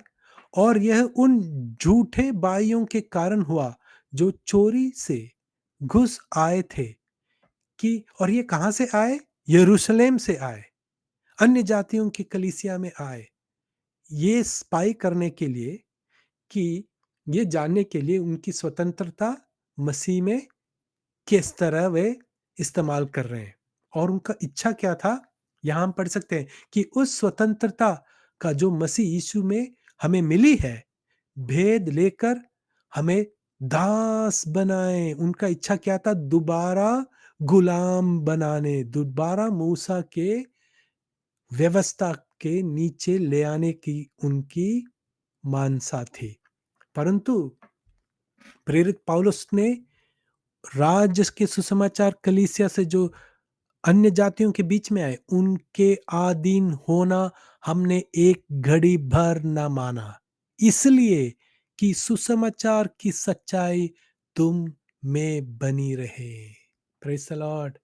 और यह उन झूठे भाइयों के कारण हुआ जो चोरी से घुस आए थे कि, और ये कहां से आए? यरूशलेम से आए, अन्य जातियों की कलीसिया में आए, ये स्पाई करने के लिए कि ये जानने के लिए उनकी स्वतंत्रता मसीह में किस तरह वे इस्तेमाल कर रहे हैं। और उनका इच्छा क्या था? यहां हम पढ़ सकते हैं कि उस स्वतंत्रता का जो मसीह यीशु में हमें मिली है, भेद लेकर हमें दास बनाए। उनका इच्छा क्या था? दोबारा गुलाम बनाने, दोबारा मूसा के व्यवस्था के नीचे ले आने की उनकी मानसा थी। परंतु प्रेरित पौलुस ने राज्य के सुसमाचार कलीसिया से जो अन्य जातियों के बीच में आए, उनके अधीन होना हमने एक घड़ी भर ना माना, इसलिए कि सुसमाचार की सच्चाई तुम में बनी रहे। Praise the Lord.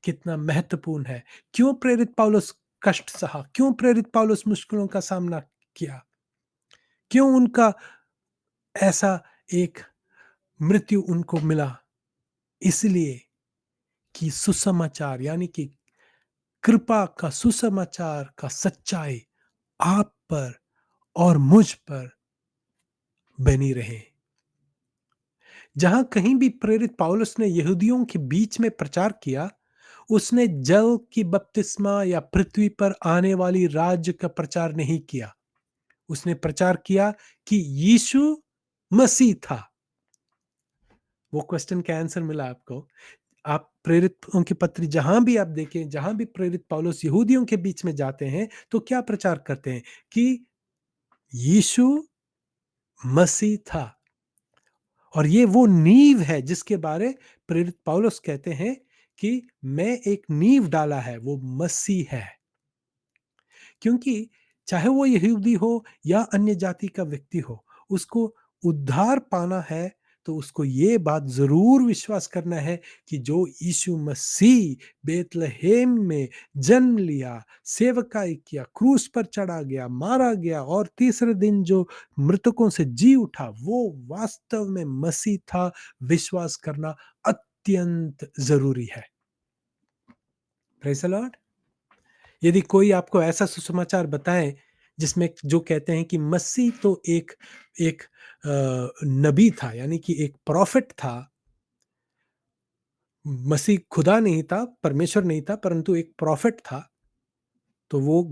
कितना महत्वपूर्ण है। क्यों प्रेरित पौलुस कष्ट सहा? क्यों प्रेरित पौलुस मुश्किलों का सामना किया? क्यों उनका ऐसा एक मृत्यु उनको मिला? इसलिए कि सुसमाचार यानी कि कृपा का सुसमाचार का सच्चाई आप पर और मुझ पर बनी रहे। जहां कहीं भी प्रेरित पौलुस ने यहूदियों के बीच में प्रचार किया, उसने जल की बपतिस्मा या पृथ्वी पर आने वाली राज्य का प्रचार नहीं किया। उसने प्रचार किया कि यीशु मसीह था। वो क्वेश्चन का आंसर मिला आपको। आप प्रेरितों की पत्री जहां भी आप देखें, जहां भी प्रेरित पौलुस यहूदियों के बीच में जाते हैं, तो क्या प्रचार करते हैं कि यीशु मसीह था। और ये वो नींव है जिसके बारे प्रेरित पौलुस कहते हैं कि मैं एक नींव डाला है, वो मसीह है। क्योंकि चाहे वो यहूदी हो या अन्य जाति का व्यक्ति हो, उसको उद्धार पाना है तो उसको ये बात ज़रूर विश्वास करना है कि जो यीशु मसीह बेतलहेम में जन्म लिया, सेवकाई किया, क्रूस पर चढ़ा गया, मारा गया और तीसरे दिन जो मृतकों से जी उठा, वो वास्तव में मसीह था, विश्वास करना अत्यंत ज़रूरी है। Praise the Lord. यदि कोई आपको ऐसा सुसमाचार बताए जिसमें जो कहते हैं कि मसीह तो एक एक नबी था यानी कि एक प्रॉफिट था, मसीह खुदा नहीं था, परमेश्वर नहीं था, परंतु एक प्रॉफिट था, तो वो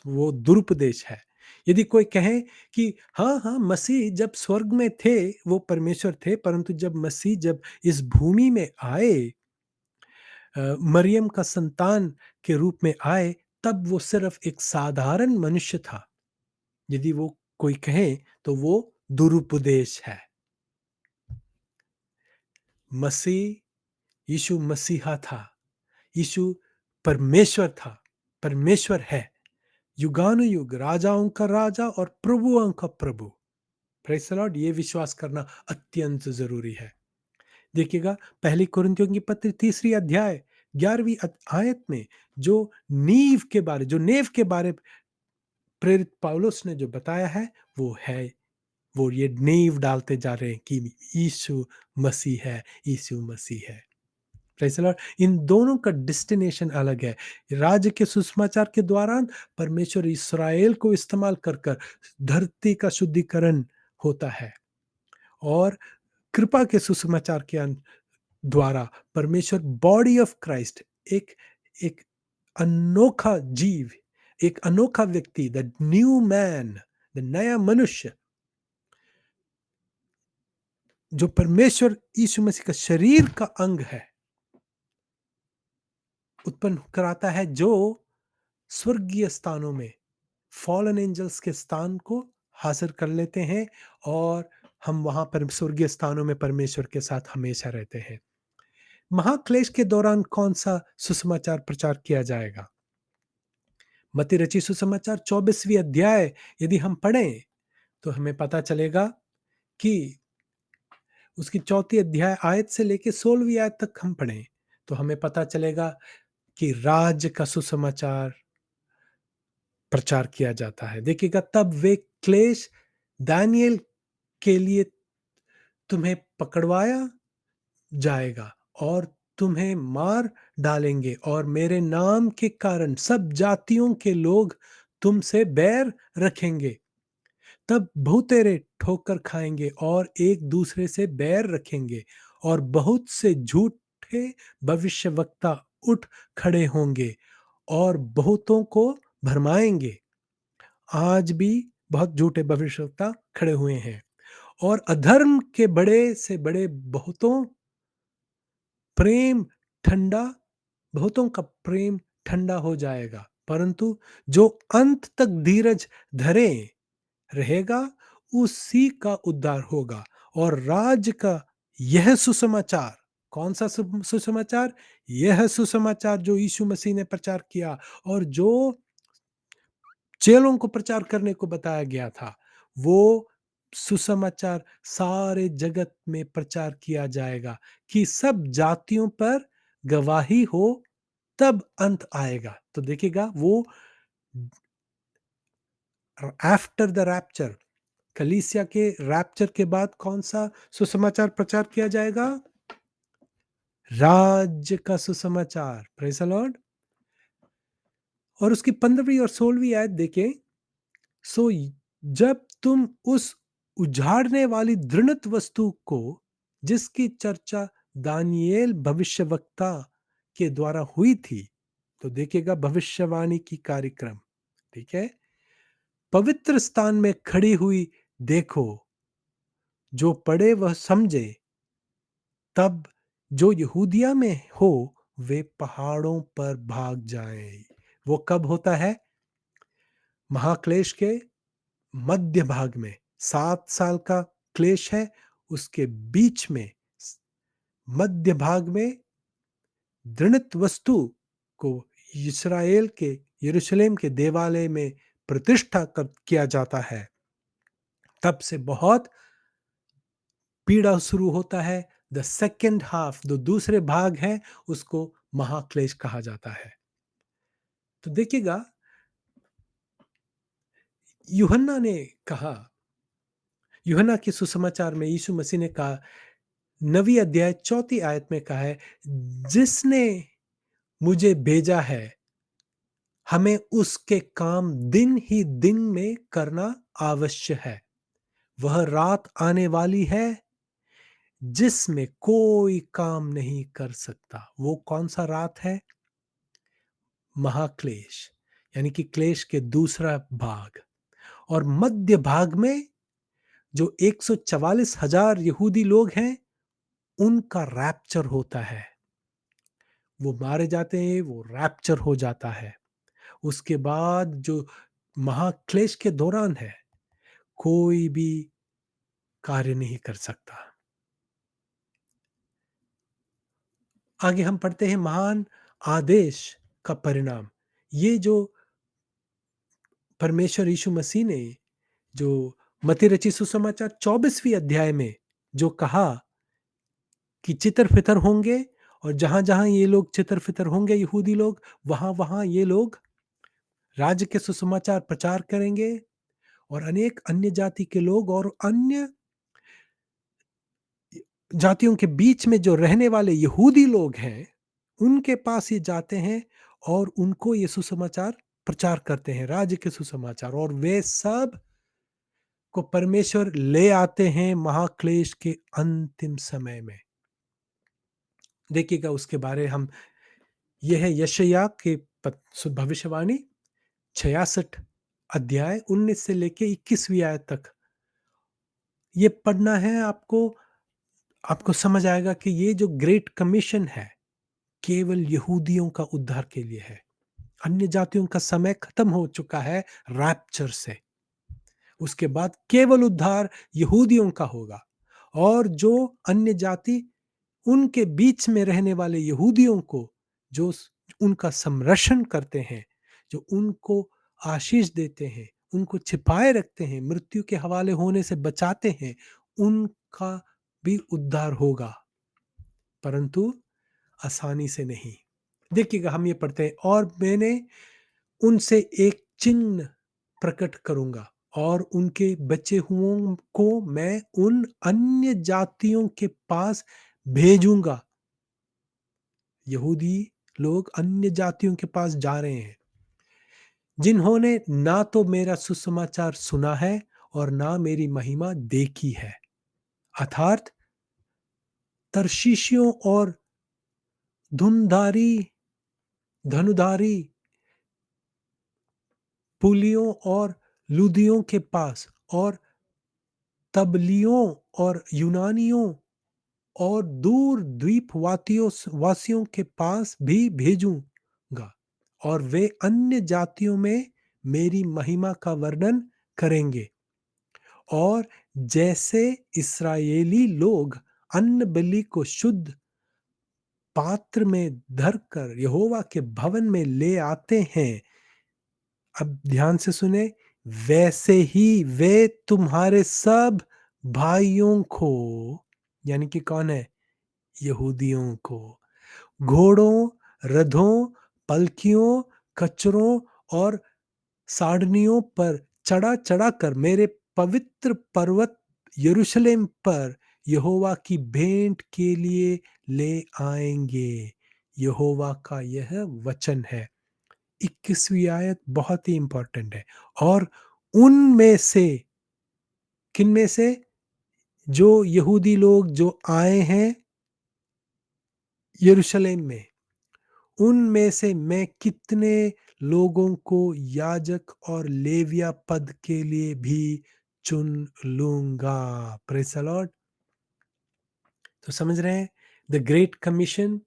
वो दुरुपदेश है। यदि कोई कहे कि हाँ, हाँ, मसीह जब स्वर्ग में थे, वो परमेश्वर थे, परंतु जब इस भूमि में आए, मरियम का संतान के रूप में आए, तब वो सिर्फ एक साधारण मनुष्य था। यदि वो कोई कहे तो वो दुरुपदेश है। मसीह यीशु मसीहा था। यीशु परमेश्वर था, परमेश्वर है। युगानुयुग राजाओं का राजा और प्रभुओं का प्रभु। Praise the Lord. ये विश्वास करना अत्यंत ज़रूरी है। देखिएगा पहली कुरिन्थियों की पत्री 3 अध्याय 11वीं आयत में जो नेव के बारे प्रेरित पौलुस ने जो बताया है, वो है, वो ये नींव डालते जा रहे हैं कि यीशु मसीह है, यीशु मसीह है। Praise the Lord. इन दोनों का डेस्टिनेशन अलग है। राज्य के सुसमाचार के दौरान परमेश्वर इस्राएल को इस्तेमाल कर धरती का शुद्धिकरण होता है और कृपा के सुसमाचार के द्वारा परमेश्वर बॉडी ऑफ क्राइस्ट एक एक अनोखा जीव, एक अनोखा व्यक्ति, द न्यू मैन, द नया मनुष्य जो परमेश्वर यीशु मसीह का शरीर का अंग है, उत्पन्न कराता है, जो स्वर्गीय स्थानों में फॉलन एंजल्स के स्थान को हासिल कर लेते हैं और हम वहां पर स्वर्गीय स्थानों में परमेश्वर के साथ हमेशा रहते हैं। महाक्लेश के दौरान कौन सा सुसमाचार प्रचार किया जाएगा? मत्ती रचित सुसमाचार 24वीं अध्याय यदि हम पढ़ें तो हमें पता चलेगा कि उसकी 4 अध्याय आयत से लेके 16वीं आयत तक हम पढ़ें तो हमें पता चलेगा कि राज्य का सुसमाचार प्रचार किया जाता है। देखिएगा तब वे क्लेश दानियेल के लिए तुम्हें पकड़वाया जाएगा और तुम्हें मार डालेंगे और मेरे नाम के कारण सब जातियों के लोग तुमसे बैर रखेंगे। तब बहुतेरे ठोकर खाएंगे और एक दूसरे से बैर रखेंगे और बहुत से झूठे भविष्यवक्ता उठ खड़े होंगे और बहुतों को भरमाएंगे। आज भी बहुत झूठे भविष्यवक्ता खड़े हुए हैं और अधर्म के बड़े से बड़े प्रेम ठंडा बहुतों का प्रेम ठंडा हो जाएगा, परंतु जो अंत तक धीरज धरे रहेगा, उसी का उद्धार होगा। और राज्य का यह सुसमाचार कौन सा सुसमाचार? यह सुसमाचार जो यीशु मसीह ने प्रचार किया और जो चेलों को प्रचार करने को बताया गया था, वो सुसमाचार सारे जगत में प्रचार किया जाएगा कि सब जातियों पर गवाही हो, तब अंत आएगा। तो देखिएगा वो आफ्टर द रैप्चर, कलीसिया के रैप्चर के बाद कौन सा सुसमाचार प्रचार किया जाएगा? राज्य का सुसमाचार। Praise the Lord. और उसकी 15वीं और 16वीं आयत देखें। सो जब तुम उस उजाड़ने वाली दृढ़ वस्तु को, जिसकी चर्चा दानियेल भविष्यवक्ता के द्वारा हुई थी, तो देखिएगा भविष्यवाणी की कार्यक्रम, ठीक है, पवित्र स्थान में खड़ी हुई देखो, जो पढ़े वह समझे, तब जो यहूदिया में हो वे पहाड़ों पर भाग जाएं। वो कब होता है? महाक्लेश के मध्य भाग में 7 साल का क्लेश है, उसके बीच में मध्य भाग में दृढ़ वस्तु को इस्राएल के यरूशलेम के देवालय में प्रतिष्ठा किया जाता है। तब से बहुत पीड़ा शुरू होता है। द सेकेंड हाफ, जो दूसरे भाग है, उसको महाक्लेश कहा जाता है। तो देखिएगा, यूहन्ना ने कहा, यूहन्ना के सुसमाचार में यीशु मसीह ने कहा, 9वीं अध्याय 4 आयत में कहा है, जिसने मुझे भेजा है, हमें उसके काम दिन ही दिन में करना आवश्यक है। वह रात आने वाली है जिसमें कोई काम नहीं कर सकता। वो कौन सा रात है? महाक्लेश, यानी कि क्लेश के दूसरा भाग। और मध्य भाग में जो 144,000 यहूदी लोग हैं, उनका रैप्चर होता है। वो मारे जाते हैं, वो रैप्चर हो जाता है। उसके बाद जो महाक्लेश के दौरान है, कोई भी कार्य नहीं कर सकता। आगे हम पढ़ते हैं महान आदेश का परिणाम। ये जो परमेश्वर यीशु मसीह ने जो मत्ती रचित सुसमाचार 24वीं अध्याय में जो कहा कि चितर-फितर होंगे, और जहाँ-जहाँ ये लोग चितर-फितर होंगे यहूदी लोग, वहाँ-वहाँ ये लोग राज्य के सुसमाचार प्रचार करेंगे, और अनेक अन्य जाति के लोग और अन्य जातियों के बीच में जो रहने वाले यहूदी लोग हैं, उनके पास ये जाते हैं और उनको ये सुसमाचार प्रचार करते हैं, राज्य के सुसमाचार, और वे सब को परमेश्वर ले आते हैं महाक्लेश के अंतिम समय में। देखिएगा उसके बारे हम, यह है यशायाह के भविष्यवाणी 66 अध्याय 19 से लेके 21वीं आयत तक। ये पढ़ना है आपको, आपको समझ आएगा कि ये जो ग्रेट कमीशन है, केवल यहूदियों का उद्धार के लिए है। अन्य जातियों का समय खत्म हो चुका है रैप्चर से। उसके बाद केवल उद्धार यहूदियों का होगा, और जो अन्य जाति, उनके बीच में रहने वाले यहूदियों को जो उनका संरक्षण करते हैं, जो उनको आशीष देते हैं, उनको छिपाए रखते हैं, मृत्यु के हवाले होने से बचाते हैं, उनका भी उद्धार होगा, परंतु आसानी से नहीं। देखिएगा हम ये पढ़ते हैं, और मैंने उनसे एक चिन्ह प्रकट करूंगा, और उनके बचे हुओं को मैं उन अन्य जातियों के पास भेजूंगा। यहूदी लोग अन्य जातियों के पास जा रहे हैं, जिन्होंने ना तो मेरा सुसमाचार सुना है और ना मेरी महिमा देखी है। अर्थात तर्शीशियों और धुनधारी धनुधारी पुलियों और लुदियों के पास, और तबलियों और यूनानियों और दूर द्वीप वासियों के पास भी भेजूंगा, और वे अन्य जातियों में मेरी महिमा का वर्णन करेंगे। और जैसे इस्राएली लोग अन्न बलि को शुद्ध पात्र में धरकर यहोवा के भवन में ले आते हैं, अब ध्यान से सुने, वैसे ही वे तुम्हारे सब भाइयों को, यानी कि कौन है? यहूदियों को, घोड़ों, रथों, पलकियों, कचरों और साड़नियों पर चढ़ा कर मेरे पवित्र पर्वत यरूशलेम पर यहोवा की भेंट के लिए ले आएंगे। यहोवा का यह वचन है। 21वीं आयत बहुत ही इंपॉर्टेंट है। और उनमें से, किन में से? जो यहूदी लोग जो आए हैं यरूशलेम में, उनमें से मैं कितने लोगों को याजक और लेविया पद के लिए भी चुन लूंगा। Praise the Lord. तो समझ रहे हैं, द ग्रेट कमीशन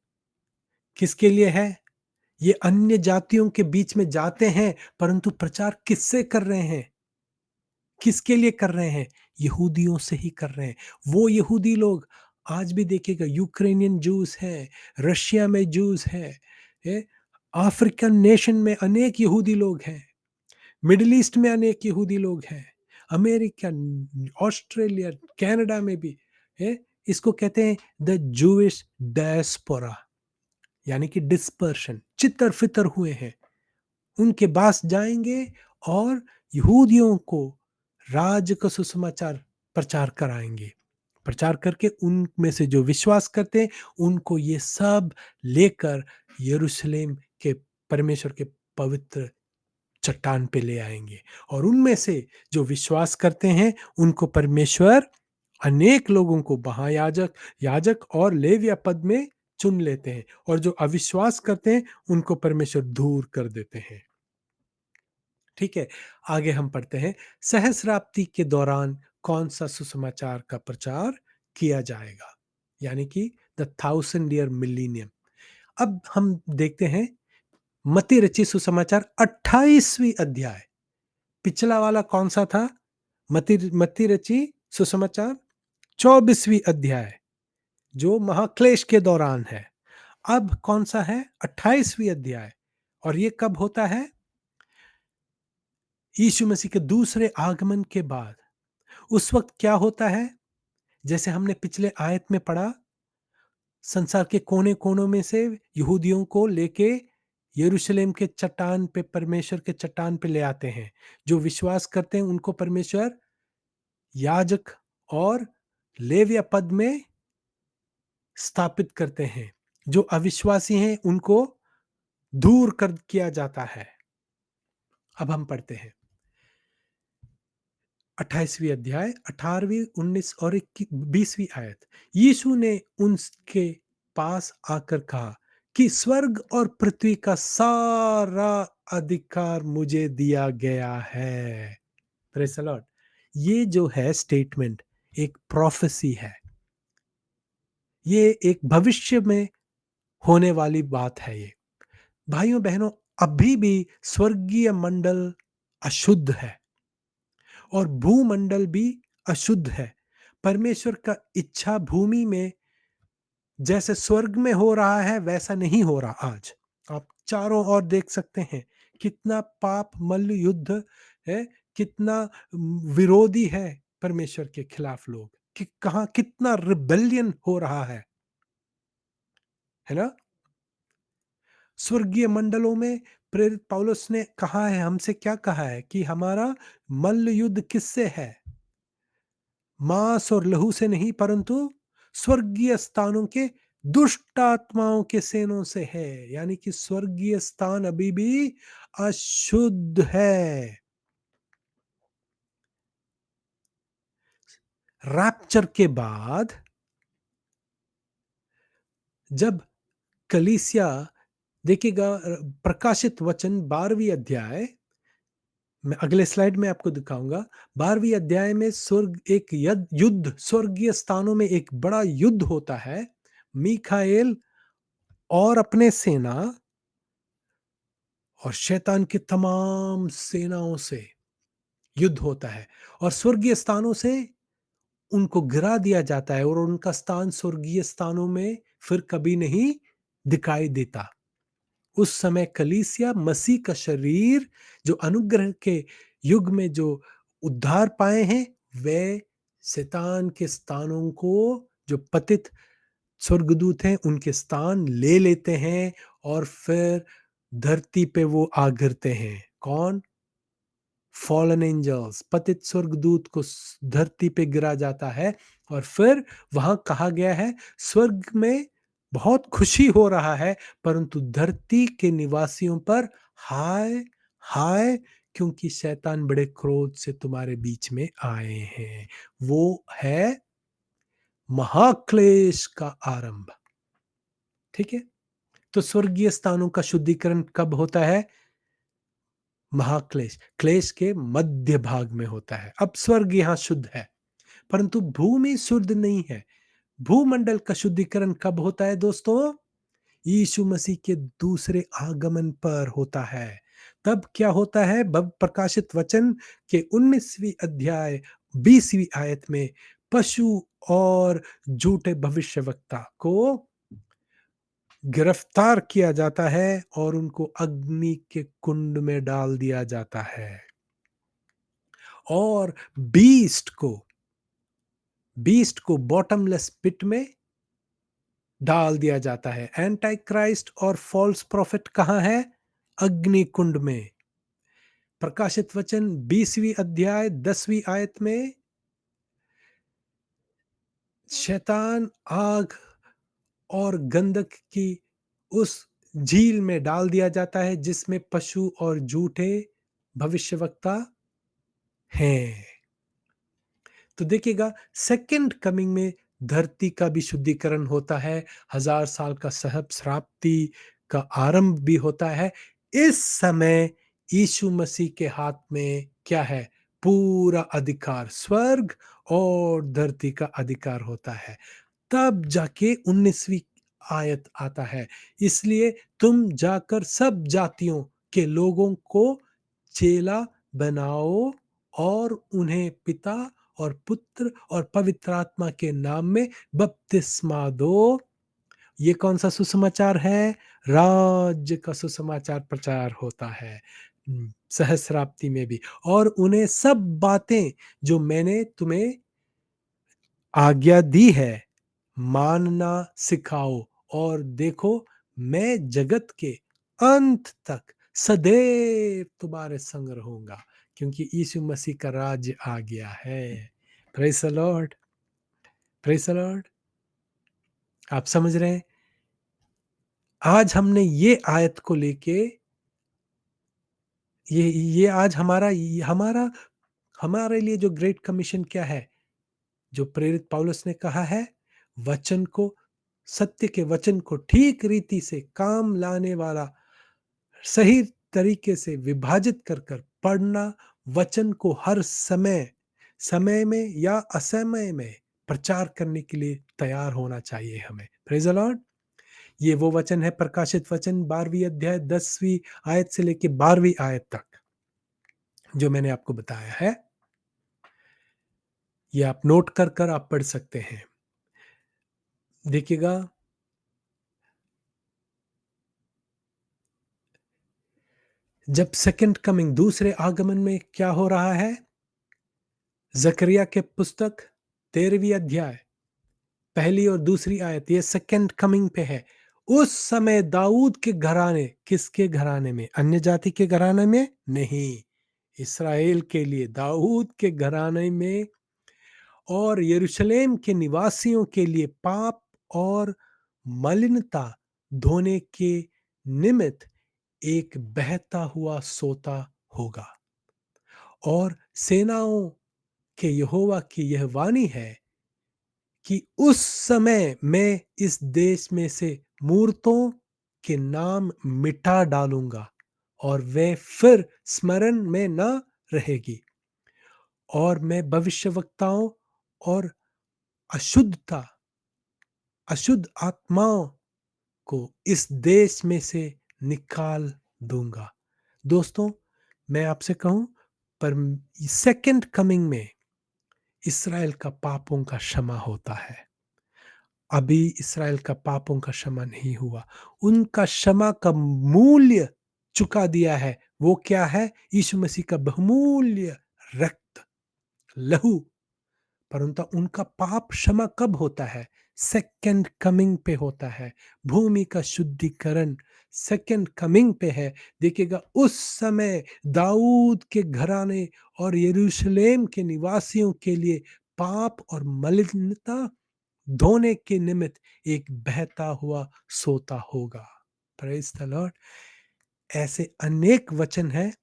किसके लिए है? ये अन्य जातियों के बीच में जाते हैं, परंतु प्रचार किससे कर रहे हैं? किसके लिए कर रहे हैं? यहूदियों से ही कर रहे हैं। वो यहूदी लोग, आज भी देखिएगा, यूक्रेनियन जूस हैं, रशिया में जूस हैं, अफ्रीकन नेशन में अनेक यहूदी लोग हैं, मिडिल ईस्ट में अनेक यहूदी लोग हैं, अमेरिका, ऑस्ट्रेलिया, कनाडा में भी है। इसको कहते हैं द जूइश डायस्पोरा, यानी कि डिस्पर्शन, चितर फितर हुए हैं। उनके पास जाएंगे और यहूदियों को राज्य का सुसमाचार प्रचार कराएंगे। प्रचार करके उनमें से जो विश्वास करते हैं उनको ये सब लेकर यरूशलेम के परमेश्वर के पवित्र चट्टान पे ले आएंगे। और उनमें से जो विश्वास करते हैं उनको परमेश्वर अनेक लोगों को महायाजक, याजक और लेविया पद में चुन लेते हैं, और जो अविश्वास करते हैं उनको परमेश्वर दूर कर देते हैं। ठीक है, आगे हम पढ़ते हैं, सहस्राब्दी के दौरान कौन सा सुसमाचार का प्रचार किया जाएगा, यानी कि द 1000 ईयर मिलीनियम। अब हम देखते हैं मत्ती रचित सुसमाचार 28वीं अध्याय। पिछला वाला कौन सा था? मत्ती रची सुसमाचार 24वीं अध्याय, जो महाक्लेश के दौरान है। अब कौन सा है? 28वीं अध्याय। और ये कब होता है? यीशु मसीह के दूसरे आगमन के बाद। उस वक्त क्या होता है? जैसे हमने पिछले आयत में पढ़ा, संसार के कोने कोनों में से यहूदियों को लेके यरूशलेम के चट्टान पे, परमेश्वर के चट्टान पे ले आते हैं। जो विश्वास करते हैं उनको परमेश्वर याजक और लेविया पद में स्थापित करते हैं। जो अविश्वासी हैं उनको दूर कर किया जाता है। अब हम पढ़ते हैं 28वीं अध्याय, 18वीं, 19 और 20वीं आयत। यीशु ने उनके पास आकर कहा कि स्वर्ग और पृथ्वी का सारा अधिकार मुझे दिया गया है। Praise the Lord. ये जो है स्टेटमेंट एक प्रोफेसी है। ये एक भविष्य में होने वाली बात है। ये भाइयों बहनों, अभी भी स्वर्गीय मंडल अशुद्ध है और भूमंडल भी अशुद्ध है। परमेश्वर का इच्छा भूमि में जैसे स्वर्ग में हो रहा है वैसा नहीं हो रहा। आज आप चारों ओर देख सकते हैं कितना पाप, मल्ल युद्ध है, कितना विरोधी है परमेश्वर के खिलाफ लोग, कि कहां कितना रिबेलियन हो रहा है ना? स्वर्गीय मंडलों में प्रेरित पौलुस ने कहा है, हमसे क्या कहा है कि हमारा मल्ल युद्ध किससे है? मांस और लहू से नहीं, परंतु स्वर्गीय स्थानों के दुष्ट आत्माओं के सेनों से है। यानी कि स्वर्गीय स्थान अभी भी अशुद्ध है। रैप्चर के बाद जब कलीसिया, देखिएगा प्रकाशित वचन 12वीं अध्याय, मैं अगले स्लाइड में आपको दिखाऊंगा। 12वीं अध्याय में स्वर्ग एक युद्ध, स्वर्गीय स्थानों में एक बड़ा युद्ध होता है। मीखाएल और अपने सेना और शैतान की तमाम सेनाओं से युद्ध होता है, और स्वर्गीय स्थानों से उनको गिरा दिया जाता है, और उनका स्थान स्वर्गीय स्थानों में फिर कभी नहीं दिखाई देता। उस समय कलीसिया मसीह का शरीर जो अनुग्रह के युग में जो उद्धार पाए हैं, वे शैतान के स्थानों को, जो पतित स्वर्गदूत हैं उनके स्थान ले लेते हैं और फिर धरती पे वो आ गिरते हैं। कौन? फॉलन एंजल्स, पतित स्वर्गदूत को धरती पे गिरा जाता है और फिर वहां कहा गया है स्वर्ग में बहुत खुशी हो रहा है, परंतु धरती के निवासियों पर हाय हाय, क्योंकि शैतान बड़े क्रोध से तुम्हारे बीच में आए हैं। वो है महाक्लेश का आरंभ। ठीक है, तो स्वर्गीय स्थानों का शुद्धिकरण कब होता है? महाक्लेश, क्लेश के मध्य भाग में होता है। अब स्वर्ग यहां शुद्ध है, परंतु भूमि शुद्ध नहीं है। भूमंडल का शुद्धिकरण कब होता है दोस्तों? यीशु मसीह के दूसरे आगमन पर होता है। तब क्या होता है? प्रकाशित वचन के 19वीं अध्याय 20वीं आयत में पशु और झूठे भविष्यवक्ता को गिरफ्तार किया जाता है और उनको अग्नि के कुंड में डाल दिया जाता है। और बीस्ट को बॉटमलेस पिट में डाल दिया जाता है। एंटी क्राइस्ट और फॉल्स प्रॉफिट कहां है? अग्नि कुंड में। प्रकाशित वचन 20वीं अध्याय 10वीं आयत में शैतान आग और गंधक की उस झील में डाल दिया जाता है जिसमें पशु और झूठे भविष्यवक्ता हैं। तो देखिएगा, सेकंड कमिंग में धरती का भी शुद्धिकरण होता है, 1000 साल का सहस्राब्दी का आरंभ भी होता है। इस समय यीशु मसीह के हाथ में क्या है? पूरा अधिकार, स्वर्ग और धरती का अधिकार होता है। तब जाके 19वीं आयत आता है, इसलिए तुम जाकर सब जातियों के लोगों को चेला बनाओ और उन्हें पिता और पुत्र और पवित्र आत्मा के नाम में बपतिस्मा दो। ये कौन सा सुसमाचार है? राज्य का सुसमाचार प्रचार होता है सहस्राब्दी में भी। और उन्हें सब बातें जो मैंने तुम्हें आज्ञा दी है मानना सिखाओ, और देखो मैं जगत के अंत तक सदैव तुम्हारे संग रहूंगा, क्योंकि यीशु मसीह का राज्य आ गया है। Praise the Lord, praise the Lord. आप समझ रहे हैं? आज हमने ये आयत को लेके ये आज हमारा हमारे लिए जो ग्रेट कमीशन क्या है, जो प्रेरित पौलुस ने कहा है, वचन को, सत्य के वचन को ठीक रीति से काम लाने वाला, सही तरीके से विभाजित कर कर पढ़ना, वचन को हर समय, समय में या असमय में प्रचार करने के लिए तैयार होना चाहिए हमें। Praise the Lord. ये वो वचन है, प्रकाशित वचन 12वीं अध्याय 10वीं आयत से लेकर 12वीं आयत तक जो मैंने आपको बताया है। ये आप नोट कर कर आप पढ़ सकते हैं। देखिएगा, जब सेकंड कमिंग, दूसरे आगमन में क्या हो रहा है? जकरिया के पुस्तक 13वीं अध्याय पहली और दूसरी आयत, ये सेकंड कमिंग पे है। उस समय दाऊद के घराने, किसके घराने में? अन्य जाति के घराने में नहीं, इसराइल के लिए, दाऊद के घराने में और यरूशलेम के निवासियों के लिए पाप और मलिनता धोने के निमित्त एक बहता हुआ सोता होगा। और सेनाओं के यहोवा की यह वाणी है कि उस समय मैं इस देश में से मूर्तों के नाम मिटा डालूंगा और वे फिर स्मरण में न रहेगी, और मैं भविष्यवक्ताओं और अशुद्धता अशुद्ध आत्माओं को इस देश में से निकाल दूंगा। दोस्तों, मैं आपसे कहूं, पर सेकंड कमिंग में इसराइल का पापों का क्षमा होता है। अभी इस्राएल का पापों का क्षमा नहीं हुआ। उनका क्षमा का मूल्य चुका दिया है। वो क्या है? यीशु मसीह का बहुमूल्य रक्त, लहू। परंतु उनका पाप क्षमा कब होता है? सेकंड कमिंग पे होता है। भूमि का शुद्धिकरण सेकंड कमिंग पे है। देखिएगा, उस समय दाऊद के घराने और यरूशलेम के निवासियों के लिए पाप और मलिनता धोने के निमित्त एक बहता हुआ सोता होगा। Praise the Lord. ऐसे अनेक वचन हैं।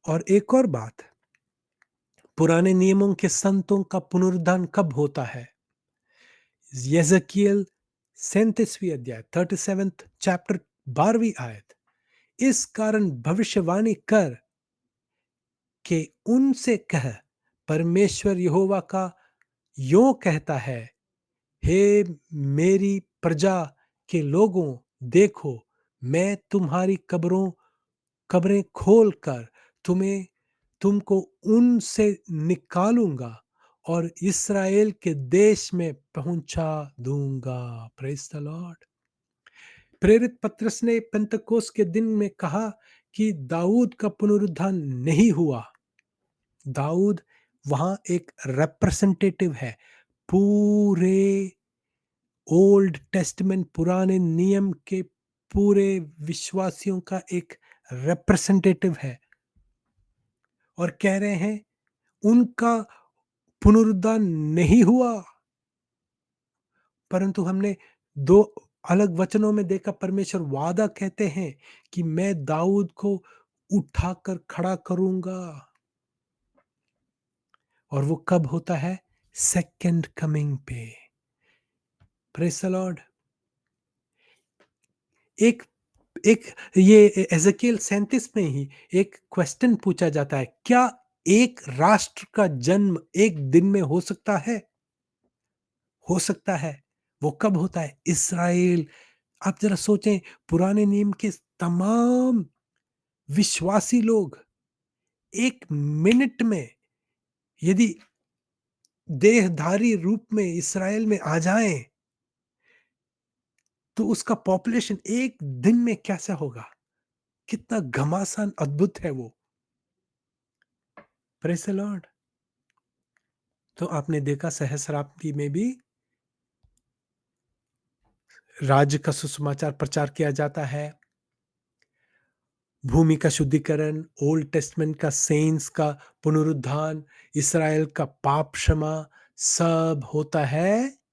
और एक और बात, पुराने नियमों के संतों का पुनरुद्धान कब होता है? यजकियल 37वीं अध्याय 37th चैप्टर 12वीं आयत। इस कारण भविष्यवाणी कर के उनसे कह, परमेश्वर यहोवा का यो कहता है, हे मेरी प्रजा के लोगों, देखो, मैं तुम्हारी कब्रें खोल कर तुमको उनसे निकालूंगा और इस्राएल के देश में पहुंचा दूंगा। Praise the Lord. प्रेरित पत्रस ने पेंतकोस के दिन में कहा कि दाऊद का पुनरुत्थान नहीं हुआ। दाऊद वहां एक रिप्रेजेंटेटिव है। पूरे ओल्ड टेस्टमेंट, पुराने नियम के पूरे विश्वासियों का एक रिप्रेजेंटेटिव है। और कह रहे हैं उनका पुनरुत्थान नहीं हुआ। परंतु हमने दो अलग वचनों में देखा, परमेश्वर वादा कहते हैं कि मैं दाऊद को उठाकर खड़ा करूंगा। और वो कब होता है? सेकंड कमिंग पे। Praise the Lord. एक एक ये एजेकियल 37 में ही एक क्वेश्चन पूछा जाता है, क्या एक राष्ट्र का जन्म एक दिन में हो सकता है? हो सकता है। वो कब होता है? इस्राएल। आप जरा सोचें, पुराने नियम के तमाम विश्वासी लोग एक मिनट में यदि देहधारी रूप में इस्राएल में आ जाएं, तो उसका पॉपुलेशन एक दिन में कैसा होगा? कितना घमासान अद्भुत है वो। Praise the Lord. तो आपने देखा सहस्राब्दी में भी राज्य का सुसमाचार प्रचार किया जाता है। भूमि का शुद्धिकरण, ओल्ड टेस्टमेंट का सेंट्स का पुनरुत्थान, इस्राएल का पाप क्षमा, सब होता है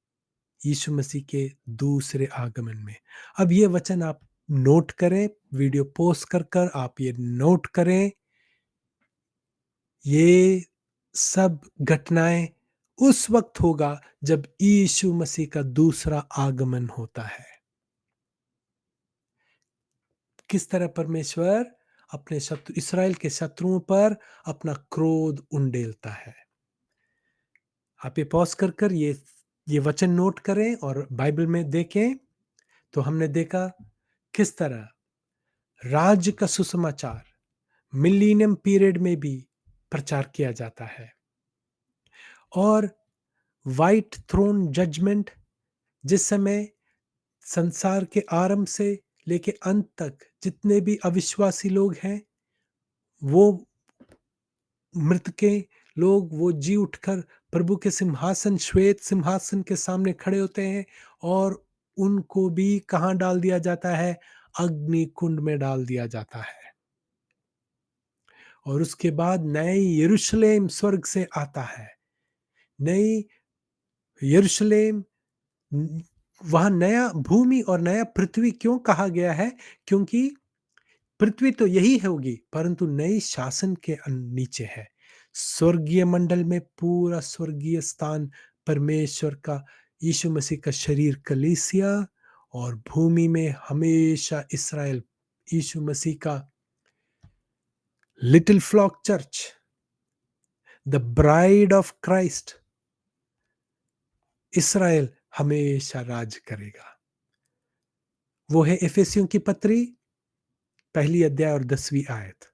यीशु मसीह के दूसरे आगमन में। अब ये वचन आप नोट करें, वीडियो पोस्ट कर कर आप ये नोट करें। ये सब घटनाएं उस वक्त होगा जब यीशु मसीह का दूसरा आगमन होता है। किस तरह परमेश्वर अपने शत्रु इस्राएल के शत्रुओं पर अपना क्रोध उंडेलता है। आप ये पॉज कर कर ये वचन नोट करें और बाइबल में देखें। तो हमने देखा किस तरह राज्य का सुसमाचार मिलीनियम पीरियड में भी प्रचार किया जाता है। और व्हाइट थ्रोन जजमेंट, जिस समय संसार के आरंभ से लेके अंत तक जितने भी अविश्वासी लोग हैं, वो मृतके लोग, वो जी उठकर प्रभु के सिंहासन, श्वेत सिंहासन के सामने खड़े होते हैं और उनको भी कहाँ डाल दिया जाता है? अग्नि कुंड में डाल दिया जाता है। और उसके बाद नई यरूशलेम स्वर्ग से आता है। नई यरूशलेम, वहां नया भूमि और नया पृथ्वी क्यों कहा गया है? क्योंकि पृथ्वी तो यही होगी, परंतु नई शासन के नीचे है। स्वर्गीय मंडल में पूरा स्वर्गीय स्थान परमेश्वर का, यीशु मसीह का शरीर कलीसिया, और भूमि में हमेशा इसराइल, यीशु मसीह का little flock church, the bride of Christ, इसराइल हमेशा राज करेगा। वो है एफेसियों की पत्री पहली अध्याय और 10वीं आयत।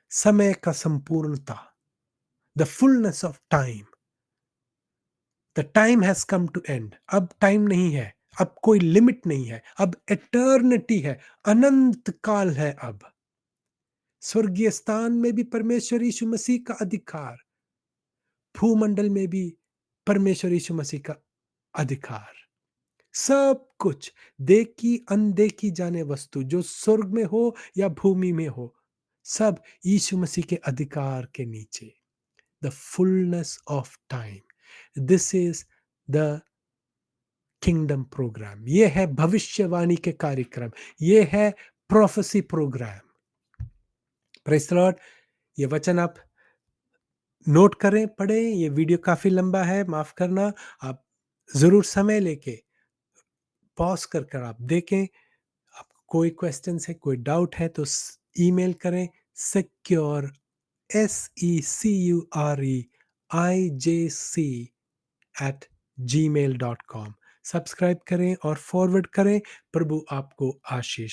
समय का संपूर्णता, the fullness of time, the time has come to end. अब टाइम नहीं है, अब कोई लिमिट नहीं है, अब एटर्निटी है, अनंत काल है अब। स्वर्गीय स्थान में भी परमेश्वर यीशु मसीह का अधिकार, भूमंडल में भी परमेश्वर यीशु मसीह का अधिकार। सब कुछ देखी अनदेखी जाने वस्तु जो स्वर्ग में हो या भूमि में हो, सब यीशु मसीह के अधिकार के नीचे। The fullness of time, this is the kingdom programme. ये है भविष्यवाणी के कार्यक्रम, ये है prophecy programme. Praise the Lord. ये वचन आप नोट करें, पढ़ें। ये वीडियो काफ़ी लंबा है, माफ़ करना। आप ज़रूर समय लेके पॉज़ कर कर आप देखें। आपको कोई क्वेश्चन्स है, कोई डाउट है तो ईमेल करें secure SECUREIJC@gmail.com। सब्सक्राइब करें और फॉरवर्ड करें। प्रभु आपको आशीष